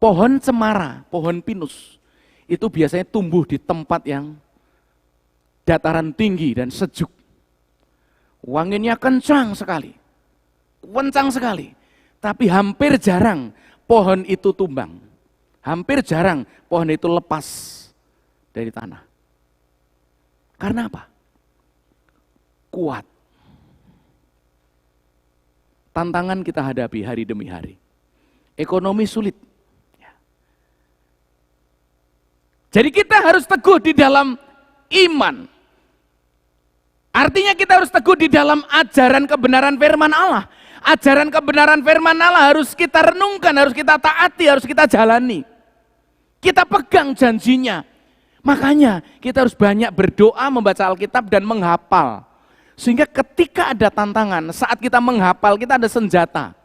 Pohon cemara, pohon pinus, itu biasanya tumbuh di tempat yang dataran tinggi dan sejuk. Wanginya kencang sekali, tapi hampir jarang pohon itu tumbang. Hampir jarang pohon itu lepas dari tanah. Karena apa? Kuat. Tantangan kita hadapi hari demi hari. Ekonomi sulit. Jadi kita harus teguh di dalam iman. Artinya kita harus teguh di dalam ajaran kebenaran firman Allah. Ajaran kebenaran firman Allah harus kita renungkan, harus kita taati, harus kita jalani. Kita pegang janjinya. Makanya kita harus banyak berdoa, membaca Alkitab dan menghafal. Sehingga ketika ada tantangan, saat kita menghafal, kita ada senjata.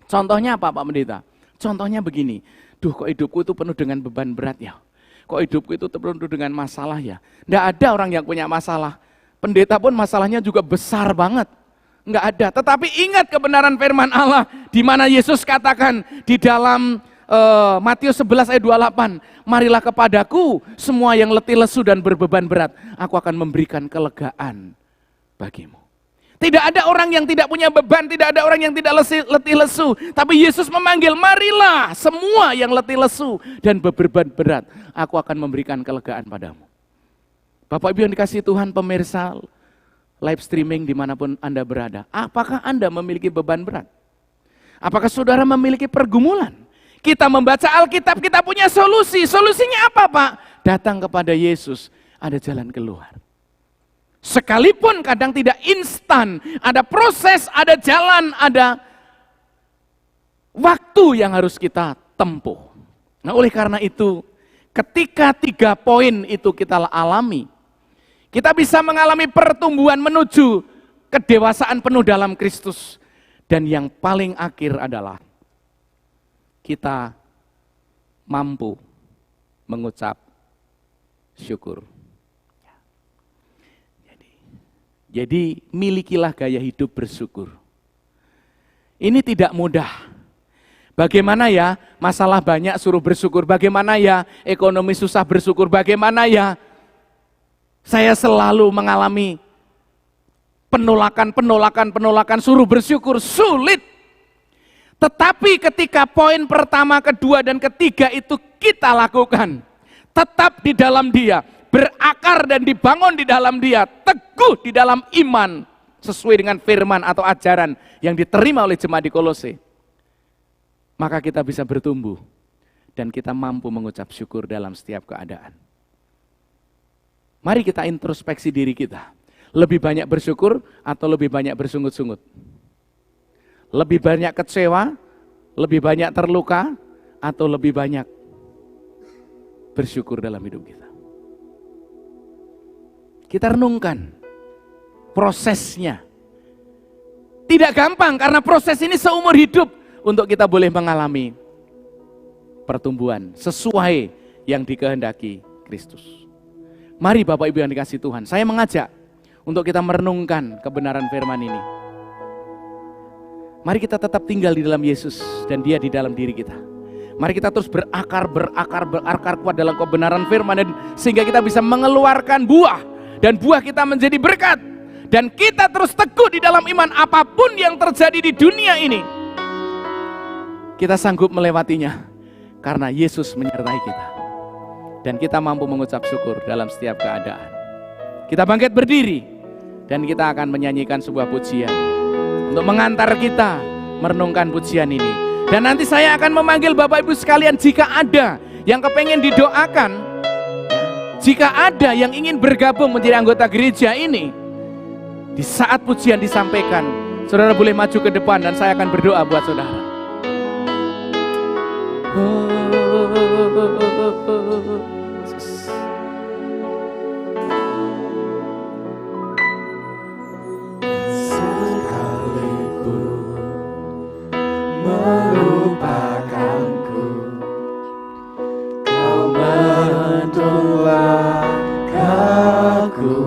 Contohnya apa Pak Pendeta? Contohnya begini, kok hidupku itu penuh dengan beban berat ya? Kok hidupku itu penuh dengan masalah ya? Nggak ada orang yang punya masalah. Pendeta pun masalahnya juga besar banget. Nggak ada, tetapi ingat kebenaran firman Allah, di mana Yesus katakan di dalam Matius 11 ayat 28, marilah kepadaku semua yang letih lesu dan berbeban berat, aku akan memberikan kelegaan bagimu. Tidak ada orang yang tidak punya beban, tidak ada orang yang tidak letih lesu, tapi Yesus memanggil, marilah semua yang letih lesu dan berbeban berat, aku akan memberikan kelegaan padamu. Bapak Ibu yang dikasihi Tuhan, pemirsa live streaming dimanapun Anda berada, apakah Anda memiliki beban berat? Apakah saudara memiliki pergumulan? Kita membaca Alkitab, kita punya solusi. Solusinya apa, Pak? Datang kepada Yesus, ada jalan keluar. Sekalipun kadang tidak instan, ada proses, ada jalan, ada waktu yang harus kita tempuh. Nah, oleh karena itu, ketika 3 poin itu kita alami, kita bisa mengalami pertumbuhan menuju kedewasaan penuh dalam Kristus. Dan yang paling akhir adalah kita mampu mengucap syukur. Jadi milikilah gaya hidup bersyukur. Ini tidak mudah. Bagaimana ya masalah banyak suruh bersyukur, bagaimana ya ekonomi susah bersyukur, bagaimana ya saya selalu mengalami penolakan suruh bersyukur, sulit. Tetapi ketika poin pertama, kedua, dan ketiga itu kita lakukan, tetap di dalam Dia, berakar dan dibangun di dalam Dia, teguh di dalam iman, sesuai dengan firman atau ajaran yang diterima oleh jemaat di Kolose, maka kita bisa bertumbuh dan kita mampu mengucap syukur dalam setiap keadaan. Mari kita introspeksi diri kita. Lebih banyak bersyukur atau lebih banyak bersungut-sungut? Lebih banyak kecewa, lebih banyak terluka, atau lebih banyak bersyukur dalam hidup kita? Kita renungkan prosesnya. Tidak gampang karena proses ini seumur hidup untuk kita boleh mengalami pertumbuhan sesuai yang dikehendaki Kristus. Mari Bapak Ibu yang dikasihi Tuhan, saya mengajak untuk kita merenungkan kebenaran firman ini. Mari kita tetap tinggal di dalam Yesus dan Dia di dalam diri kita. Mari kita terus berakar kuat dalam kebenaran firman, dan sehingga kita bisa mengeluarkan buah, dan buah kita menjadi berkat, dan kita terus teguh di dalam iman. Apapun yang terjadi di dunia ini, kita sanggup melewatinya karena Yesus menyertai kita, dan kita mampu mengucap syukur dalam setiap keadaan. Kita bangkit berdiri dan kita akan menyanyikan sebuah pujian untuk mengantar kita merenungkan pujian ini. Dan nanti saya akan memanggil Bapak Ibu sekalian, jika ada yang kepengen didoakan, jika ada yang ingin bergabung menjadi anggota gereja ini, di saat pujian disampaikan, saudara boleh maju ke depan dan saya akan berdoa buat saudara. Melupakanku, Kau menuntun langkahku.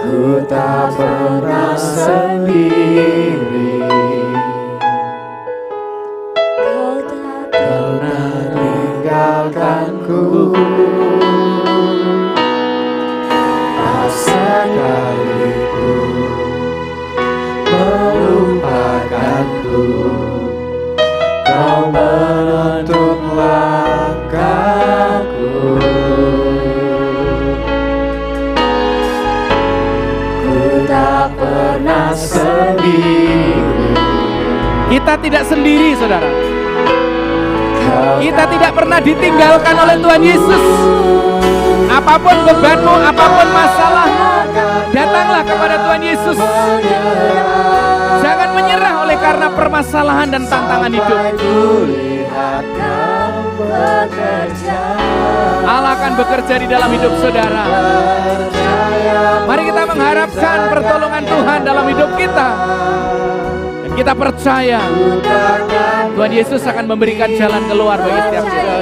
Ku tak pernah sendiri, Kau tak pernah tinggalkanku. Sekalipun melupakanku, Kau menuntun langkahku. Ku tak pernah sendiri. Kita tidak sendiri, saudara. Kita tidak pernah ditinggalkan oleh Tuhan Yesus. Apapun bebanmu, apapun masalahmu, datanglah kepada Tuhan Yesus. Jangan menyerah oleh karena permasalahan dan tantangan hidup. Allah akan bekerja di dalam hidup saudara. Mari kita mengharapkan pertolongan Tuhan dalam hidup kita. Dan kita percaya Tuhan Yesus akan memberikan jalan keluar bagi setiap kita.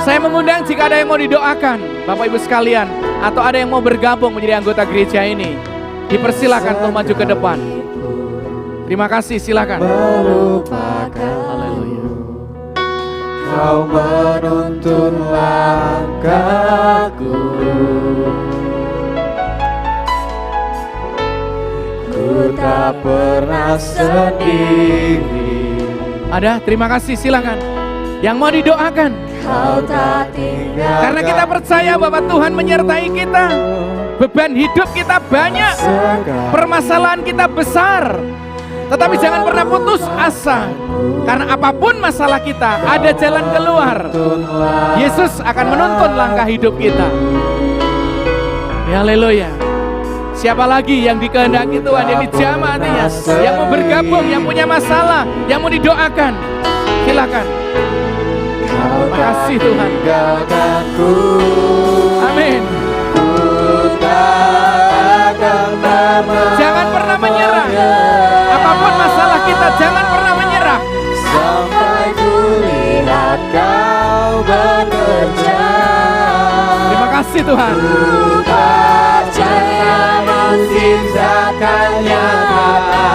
Saya mengundang jika ada yang mau didoakan, Bapak Ibu sekalian, atau ada yang mau bergabung menjadi anggota gereja ini, dipersilakan untuk maju ke depan. Terima kasih, silakan. Haleluya. Kau menuntun langkahku, ku tak pernah sendiri. Ada, terima kasih, silakan. Yang mau didoakan, karena kita percaya bahwa Tuhan menyertai kita. Beban hidup kita banyak, permasalahan kita besar, Tetapi jangan pernah putus asa, karena apapun masalah kita, ada jalan keluar. Yesus akan menuntun langkah hidup kita. Ya, haleluya. Siapa lagi yang dikehendaki Tuhan, yang dijamah hatinya, yang mau bergabung, yang punya masalah, yang mau didoakan, silakan. Terima kasih Tuhan. Amin. Jangan pernah menyerah. Apapun masalah kita, jangan pernah menyerah. Sampai kulihat kau bekerja. Terima kasih Tuhan. Percaya menciptakan nyata.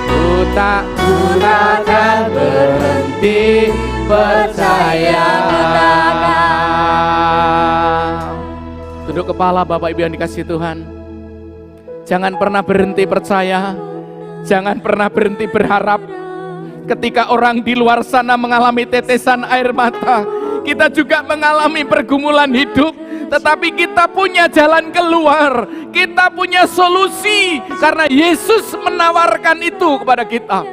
Ku takkan berhenti percaya. Tunduk kepala Bapak Ibu yang dikasihi Tuhan. Jangan pernah berhenti percaya. Jangan pernah berhenti berharap. Ketika orang di luar sana mengalami tetesan air mata, kita juga mengalami pergumulan hidup. Tetapi kita punya jalan keluar, kita punya solusi, karena Yesus menawarkan itu kepada kita.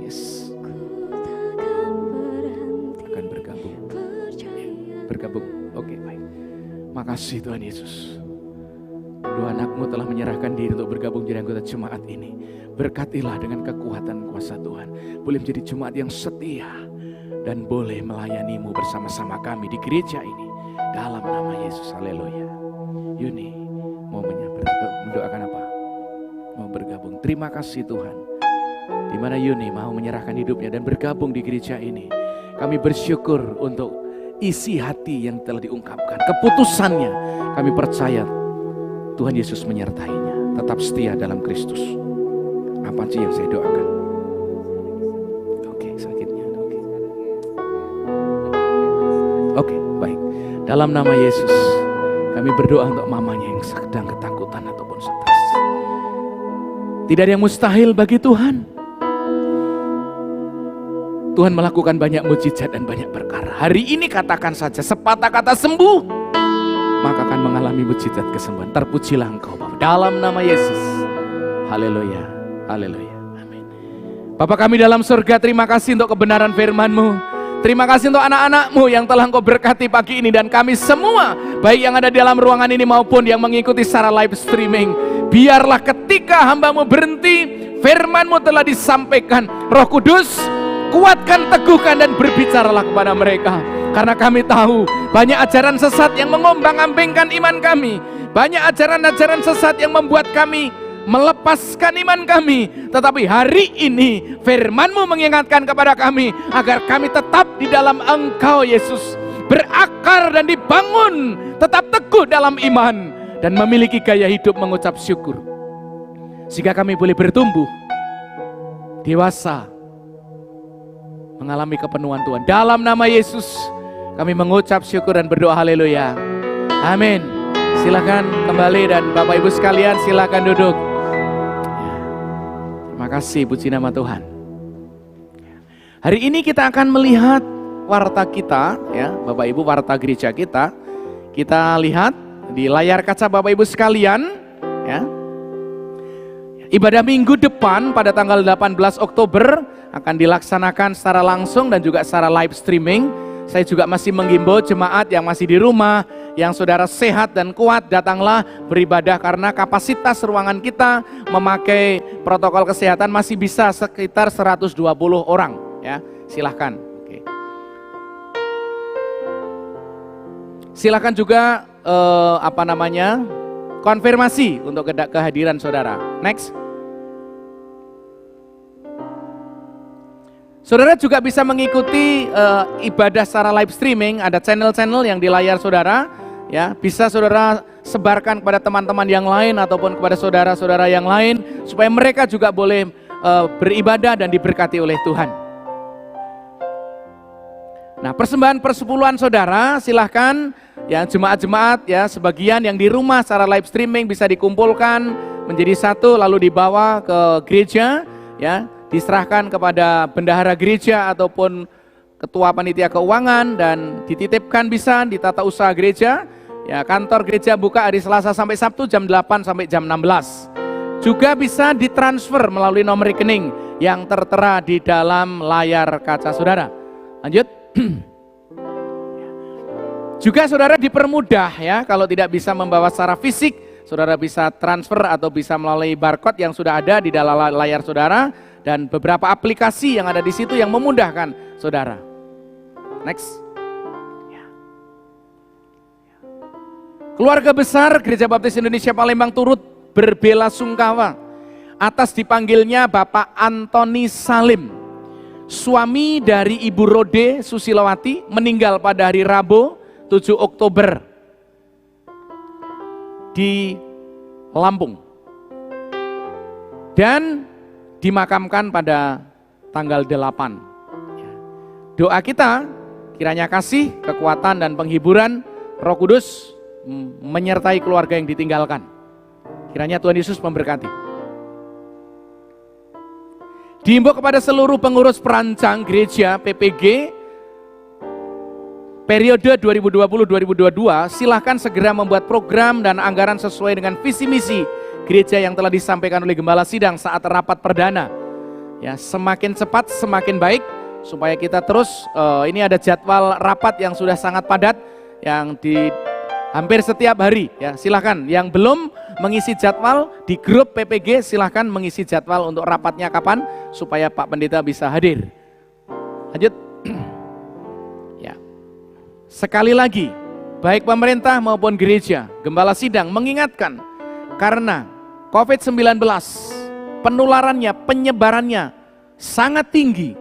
Yes. Akan bergabung. Bergabung. Oke, baik. Makasih Tuhan Yesus. Dua anakmu telah menyerahkan diri untuk bergabung jadi anggota jemaat ini. Berkatilah dengan kekuatan kuasa Tuhan. Boleh menjadi jemaat yang setia dan boleh melayanimu bersama-sama kami di gereja ini. Dalam nama Yesus, haleluya. Yuni, mau mendoakan apa? Mau bergabung. Terima kasih Tuhan. Di mana Yuni mau menyerahkan hidupnya dan bergabung di gereja ini. Kami bersyukur untuk isi hati yang telah diungkapkan. Keputusannya, kami percaya Tuhan Yesus menyertainya. Tetap setia dalam Kristus. Apa sih yang saya doakan? Oke, sakitnya. Oke, baik. Dalam nama Yesus, kami berdoa untuk mamanya yang sedang ketakutan ataupun stres. Tidak ada yang mustahil bagi Tuhan. Tuhan melakukan banyak mujizat dan banyak perkara. Hari ini katakan saja sepatah kata sembuh, maka akan mengalami mujizat kesembuhan. Terpujilah Engkau Bapa. Dalam nama Yesus. Haleluya. Haleluya. Amin. Bapa kami dalam surga, terima kasih untuk kebenaran firman-Mu. Terima kasih untuk anak-anak-Mu yang telah Engkau berkati pagi ini, dan kami semua, baik yang ada di dalam ruangan ini maupun yang mengikuti secara live streaming. Biarlah ketika hamba-Mu berhenti, firman-Mu telah disampaikan. Roh Kudus, kuatkan, teguhkan, dan berbicaralah kepada mereka. Karena kami tahu banyak ajaran sesat yang mengombang-ambingkan iman kami. Banyak ajaran-ajaran sesat yang membuat kami melepaskan iman kami. Tetapi hari ini firman-Mu mengingatkan kepada kami agar kami tetap di dalam Engkau Yesus, berakar dan dibangun, tetap teguh dalam iman dan memiliki gaya hidup mengucap syukur, sehingga kami boleh bertumbuh dewasa, mengalami kepenuhan Tuhan. Dalam nama Yesus kami mengucap syukur dan berdoa, haleluya. Amin. Silakan kembali, dan Bapak Ibu sekalian silakan duduk. Terima kasih, puji nama Tuhan. Hari ini kita akan melihat warta kita, ya Bapak Ibu, warta gereja kita. Kita lihat di layar kaca Bapak Ibu sekalian, ya. Ibadah minggu depan pada tanggal 18 Oktober akan dilaksanakan secara langsung dan juga secara live streaming. Saya juga masih menghimbau jemaat yang masih di rumah, yang saudara sehat dan kuat, datanglah beribadah, karena kapasitas ruangan kita memakai protokol kesehatan masih bisa sekitar 120 orang, ya. Silahkan. Oke. Silahkan juga konfirmasi untuk kehadiran saudara. Next. Saudara juga bisa mengikuti ibadah secara live streaming. Ada channel-channel yang di layar saudara, ya. Bisa saudara sebarkan kepada teman-teman yang lain ataupun kepada saudara-saudara yang lain, supaya mereka juga boleh beribadah dan diberkati oleh Tuhan. Nah, persembahan persepuluhan saudara silahkan, ya, jemaat-jemaat, ya, sebagian yang di rumah secara live streaming bisa dikumpulkan menjadi satu lalu dibawa ke gereja, ya. Diserahkan kepada bendahara gereja ataupun ketua panitia keuangan dan dititipkan bisa di tata usaha gereja, Ya, kantor gereja buka hari Selasa sampai Sabtu jam 8 sampai jam 16. Juga bisa ditransfer melalui nomor rekening yang tertera di dalam layar kaca saudara. Lanjut. Juga saudara dipermudah ya, kalau tidak bisa membawa secara fisik, saudara bisa transfer atau bisa melalui barcode yang sudah ada di dalam layar saudara dan beberapa aplikasi yang ada di situ yang memudahkan saudara. Next. Keluarga besar Gereja Baptis Indonesia Palembang turut berbelasungkawa atas dipanggilnya Bapak Antoni Salim, suami dari Ibu Rode Susilowati, meninggal pada hari Rabu 7 Oktober di Lampung dan dimakamkan pada tanggal 8. Doa kita kiranya kasih, kekuatan dan penghiburan Roh Kudus menyertai keluarga yang ditinggalkan. Kiranya Tuhan Yesus memberkati. Diimbau kepada seluruh pengurus perancang gereja PPG periode 2020-2022, silahkan segera membuat program dan anggaran sesuai dengan visi misi gereja yang telah disampaikan oleh Gembala Sidang saat rapat perdana. Ya, semakin cepat semakin baik supaya kita terus ini ada jadwal rapat yang sudah sangat padat yang di hampir setiap hari ya. Silahkan yang belum mengisi jadwal di grup PPG, silahkan mengisi jadwal untuk rapatnya kapan supaya Pak Pendeta bisa hadir. Lanjut. Ya. Sekali lagi, baik pemerintah maupun gereja, Gembala Sidang mengingatkan karena COVID-19 penularannya, penyebarannya sangat tinggi.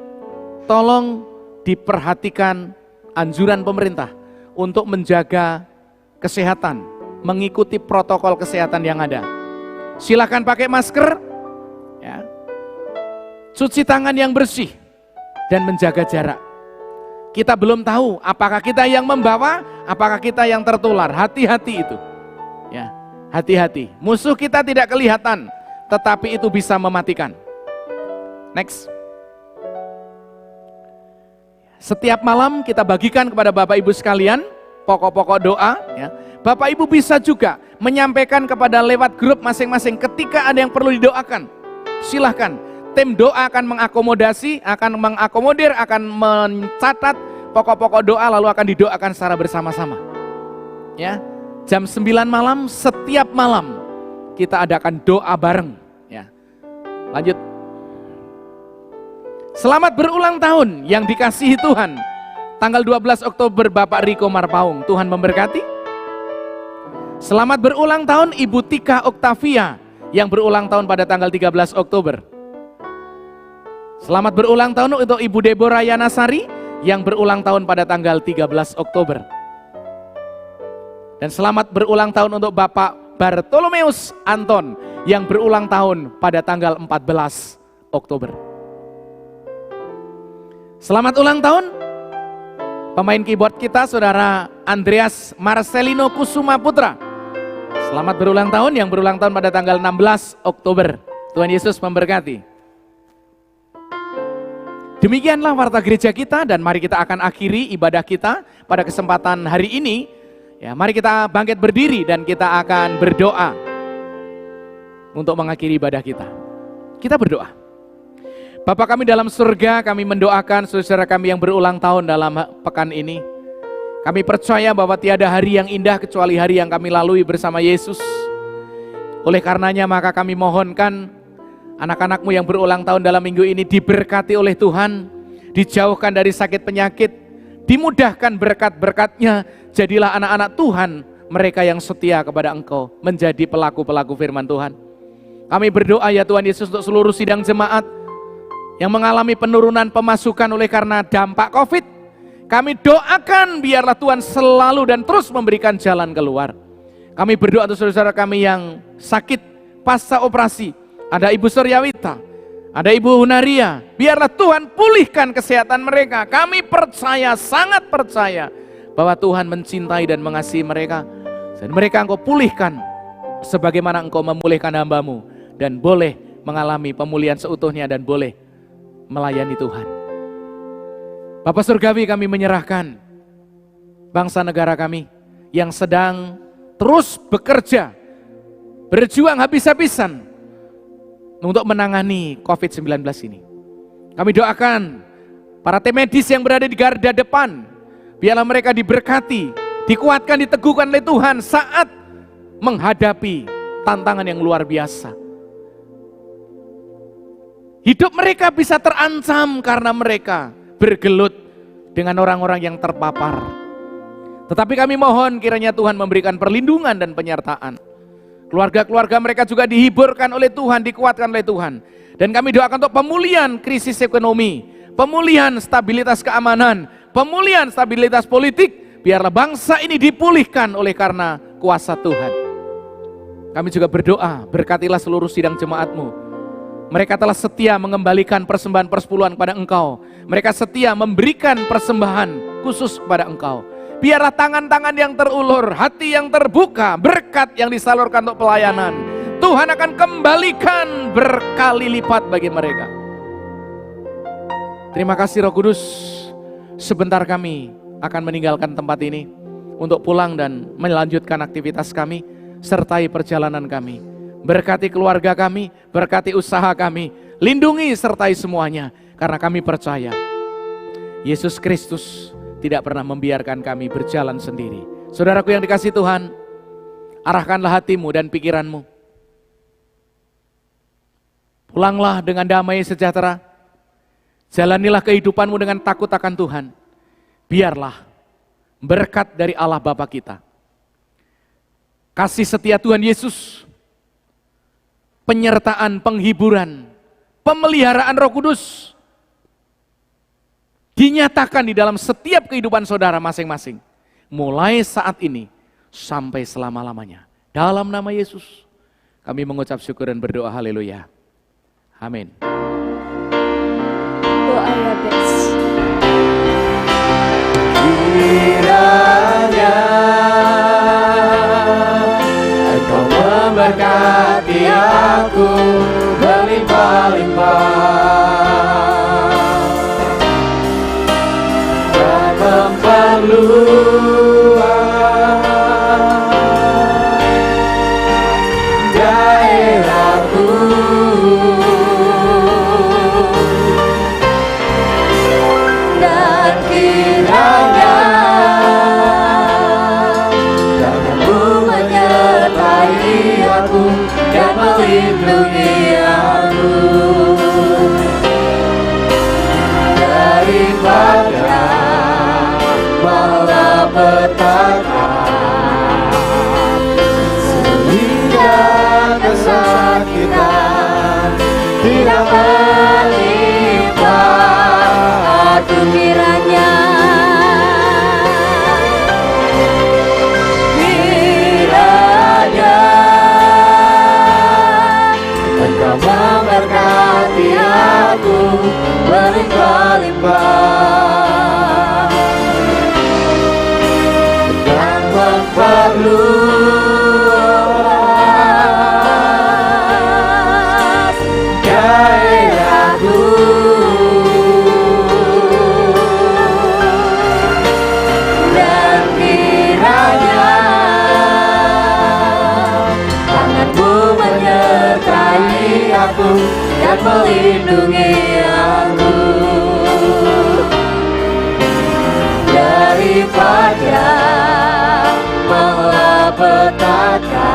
Tolong diperhatikan anjuran pemerintah untuk menjaga kesehatan, mengikuti protokol kesehatan yang ada. Silakan pakai masker, ya, cuci tangan yang bersih, dan menjaga jarak. Kita belum tahu apakah kita yang membawa, apakah kita yang tertular. Hati-hati itu, ya, hati-hati. Musuh kita tidak kelihatan, tetapi itu bisa mematikan. Next. Setiap malam kita bagikan kepada Bapak Ibu sekalian pokok-pokok doa ya. Bapak Ibu bisa juga menyampaikan kepada lewat grup masing-masing ketika ada yang perlu didoakan. Silahkan, tim doa akan mengakomodasi, akan mengakomodir, akan mencatat pokok-pokok doa lalu akan didoakan secara bersama-sama. Ya, jam 9 malam setiap malam kita adakan doa bareng ya. Lanjut. Selamat berulang tahun yang dikasihi Tuhan. Tanggal 12 Oktober Bapak Riko Marpaung, Tuhan memberkati. Selamat berulang tahun Ibu Tika Oktavia yang berulang tahun pada tanggal 13 Oktober. Selamat berulang tahun untuk Ibu Deborah Yanasari yang berulang tahun pada tanggal 13 Oktober. Dan selamat berulang tahun untuk Bapak Bartolomeus Anton yang berulang tahun pada tanggal 14 Oktober. Selamat ulang tahun pemain keyboard kita, Saudara Andreas Marcelino Kusuma Putra. Selamat berulang tahun yang berulang tahun pada tanggal 16 Oktober. Tuhan Yesus memberkati. Demikianlah warta gereja kita dan mari kita akan akhiri ibadah kita pada kesempatan hari ini. Ya, mari kita bangkit berdiri dan kita akan berdoa untuk mengakhiri ibadah kita. Kita berdoa. Bapa kami dalam surga, kami mendoakan saudara kami yang berulang tahun dalam pekan ini. Kami percaya bahwa tiada hari yang indah kecuali hari yang kami lalui bersama Yesus. Oleh karenanya maka kami mohonkan anak-anakmu yang berulang tahun dalam minggu ini diberkati oleh Tuhan, dijauhkan dari sakit penyakit, dimudahkan berkat-berkatnya, jadilah anak-anak Tuhan, mereka yang setia kepada Engkau, menjadi pelaku-pelaku firman Tuhan. Kami berdoa ya Tuhan Yesus untuk seluruh sidang jemaat yang mengalami penurunan pemasukan oleh karena dampak COVID. Kami doakan biarlah Tuhan selalu dan terus memberikan jalan keluar. Kami berdoa untuk saudara kami yang sakit pasca operasi. Ada Ibu Suryawita, ada Ibu Hunaria. Biarlah Tuhan pulihkan kesehatan mereka. Kami percaya, sangat percaya bahwa Tuhan mencintai dan mengasihi mereka. Dan mereka Engkau pulihkan sebagaimana Engkau memulihkan hamba-Mu. Dan boleh mengalami pemulihan seutuhnya dan boleh melayani Tuhan. Bapa Surgawi, kami menyerahkan bangsa negara kami yang sedang terus bekerja, berjuang habis-habisan untuk menangani COVID-19 ini. Kami doakan para tim medis yang berada di garda depan, biarlah mereka diberkati, dikuatkan, diteguhkan oleh Tuhan saat menghadapi tantangan yang luar biasa. Hidup mereka bisa terancam karena mereka bergelut dengan orang-orang yang terpapar. Tetapi kami mohon kiranya Tuhan memberikan perlindungan dan penyertaan. Keluarga-keluarga mereka juga dihiburkan oleh Tuhan, dikuatkan oleh Tuhan. Dan kami doakan untuk pemulihan krisis ekonomi, pemulihan stabilitas keamanan, pemulihan stabilitas politik. Biarlah bangsa ini dipulihkan oleh karena kuasa Tuhan. Kami juga berdoa, berkatilah seluruh sidang jemaat-Mu. Mereka telah setia mengembalikan persembahan persepuluhan kepada Engkau. Mereka setia memberikan persembahan khusus kepada Engkau. Biarlah tangan-tangan yang terulur, hati yang terbuka, berkat yang disalurkan untuk pelayanan, Tuhan akan kembalikan berkali lipat bagi mereka. Terima kasih Roh Kudus. Sebentar kami akan meninggalkan tempat ini untuk pulang dan melanjutkan aktivitas kami, sertai perjalanan kami. Berkati keluarga kami, berkati usaha kami, lindungi sertai semuanya, karena kami percaya Yesus Kristus tidak pernah membiarkan kami berjalan sendiri. Saudaraku yang dikasihi Tuhan, arahkanlah hatimu dan pikiranmu. Pulanglah dengan damai sejahtera, jalanilah kehidupanmu dengan takut akan Tuhan. Biarlah berkat dari Allah Bapa kita, kasih setia Tuhan Yesus, penyertaan, penghiburan, pemeliharaan Roh Kudus dinyatakan di dalam setiap kehidupan saudara masing-masing, mulai saat ini sampai selama-lamanya. Dalam nama Yesus kami mengucap syukur dan berdoa, haleluya, amin. Doa Yabes. Kiranya Engkau memberkati aku berlimpah-limpah dan memperluas daerahku, dan kiranya tanganmu menyertai aku dan melindungi aku daripada malapetaka, sehingga kesakitan tidak menimpa aku. Kiranya Engkau memberkati aku berlimpah-limpah dan memperluas daerahku, dan kiranya tanganmu menyertai aku dan melindungi aku daripada malapetaka,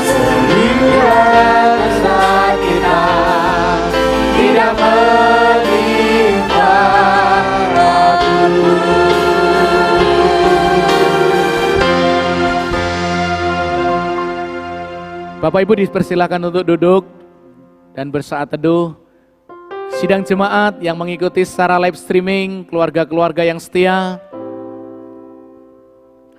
sehingga kesakitan tidak menimpa aku. Bapak Ibu dipersilakan untuk duduk dan bersaat teduh. Sidang jemaat yang mengikuti secara live streaming, keluarga-keluarga yang setia,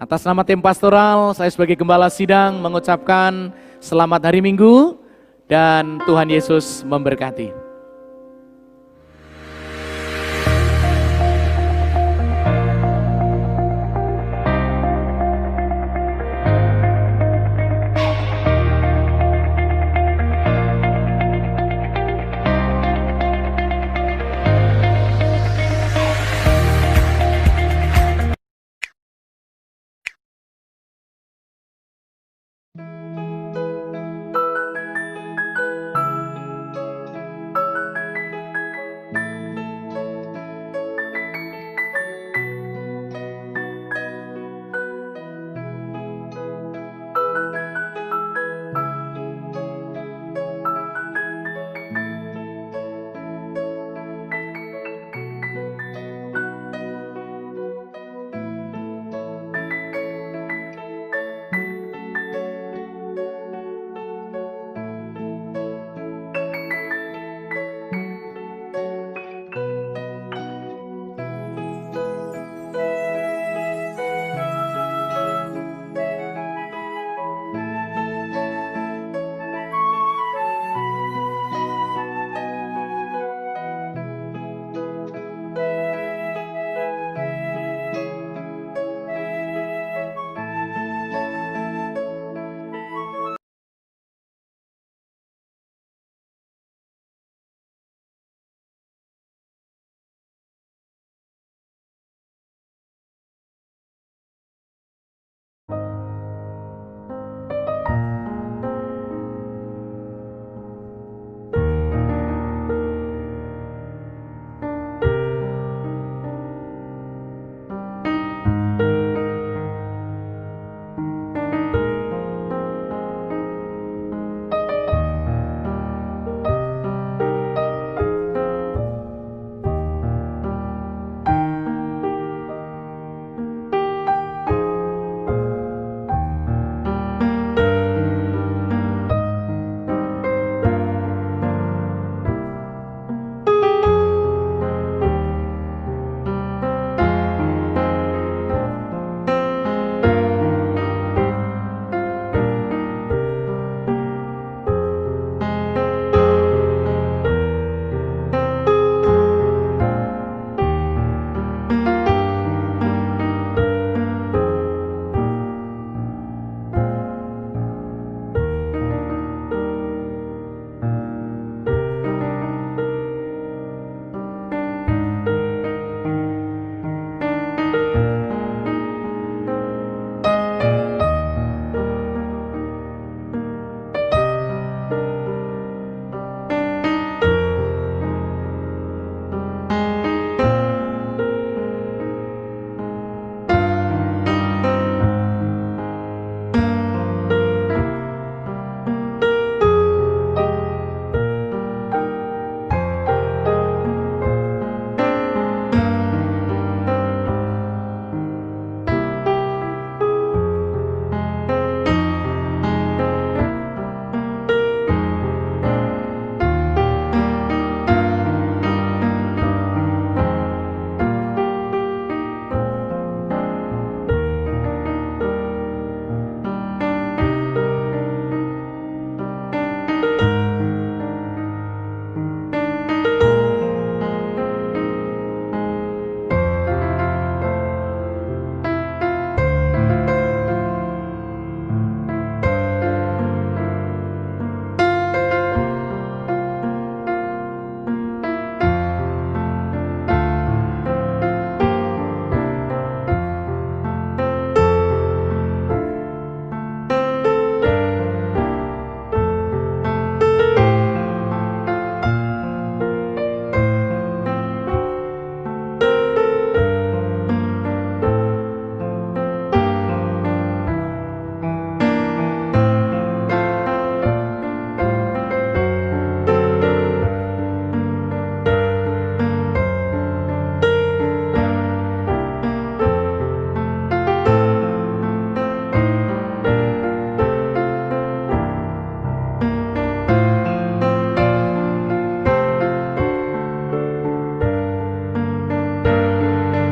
atas nama tim pastoral, saya sebagai gembala sidang mengucapkan selamat hari Minggu dan Tuhan Yesus memberkati.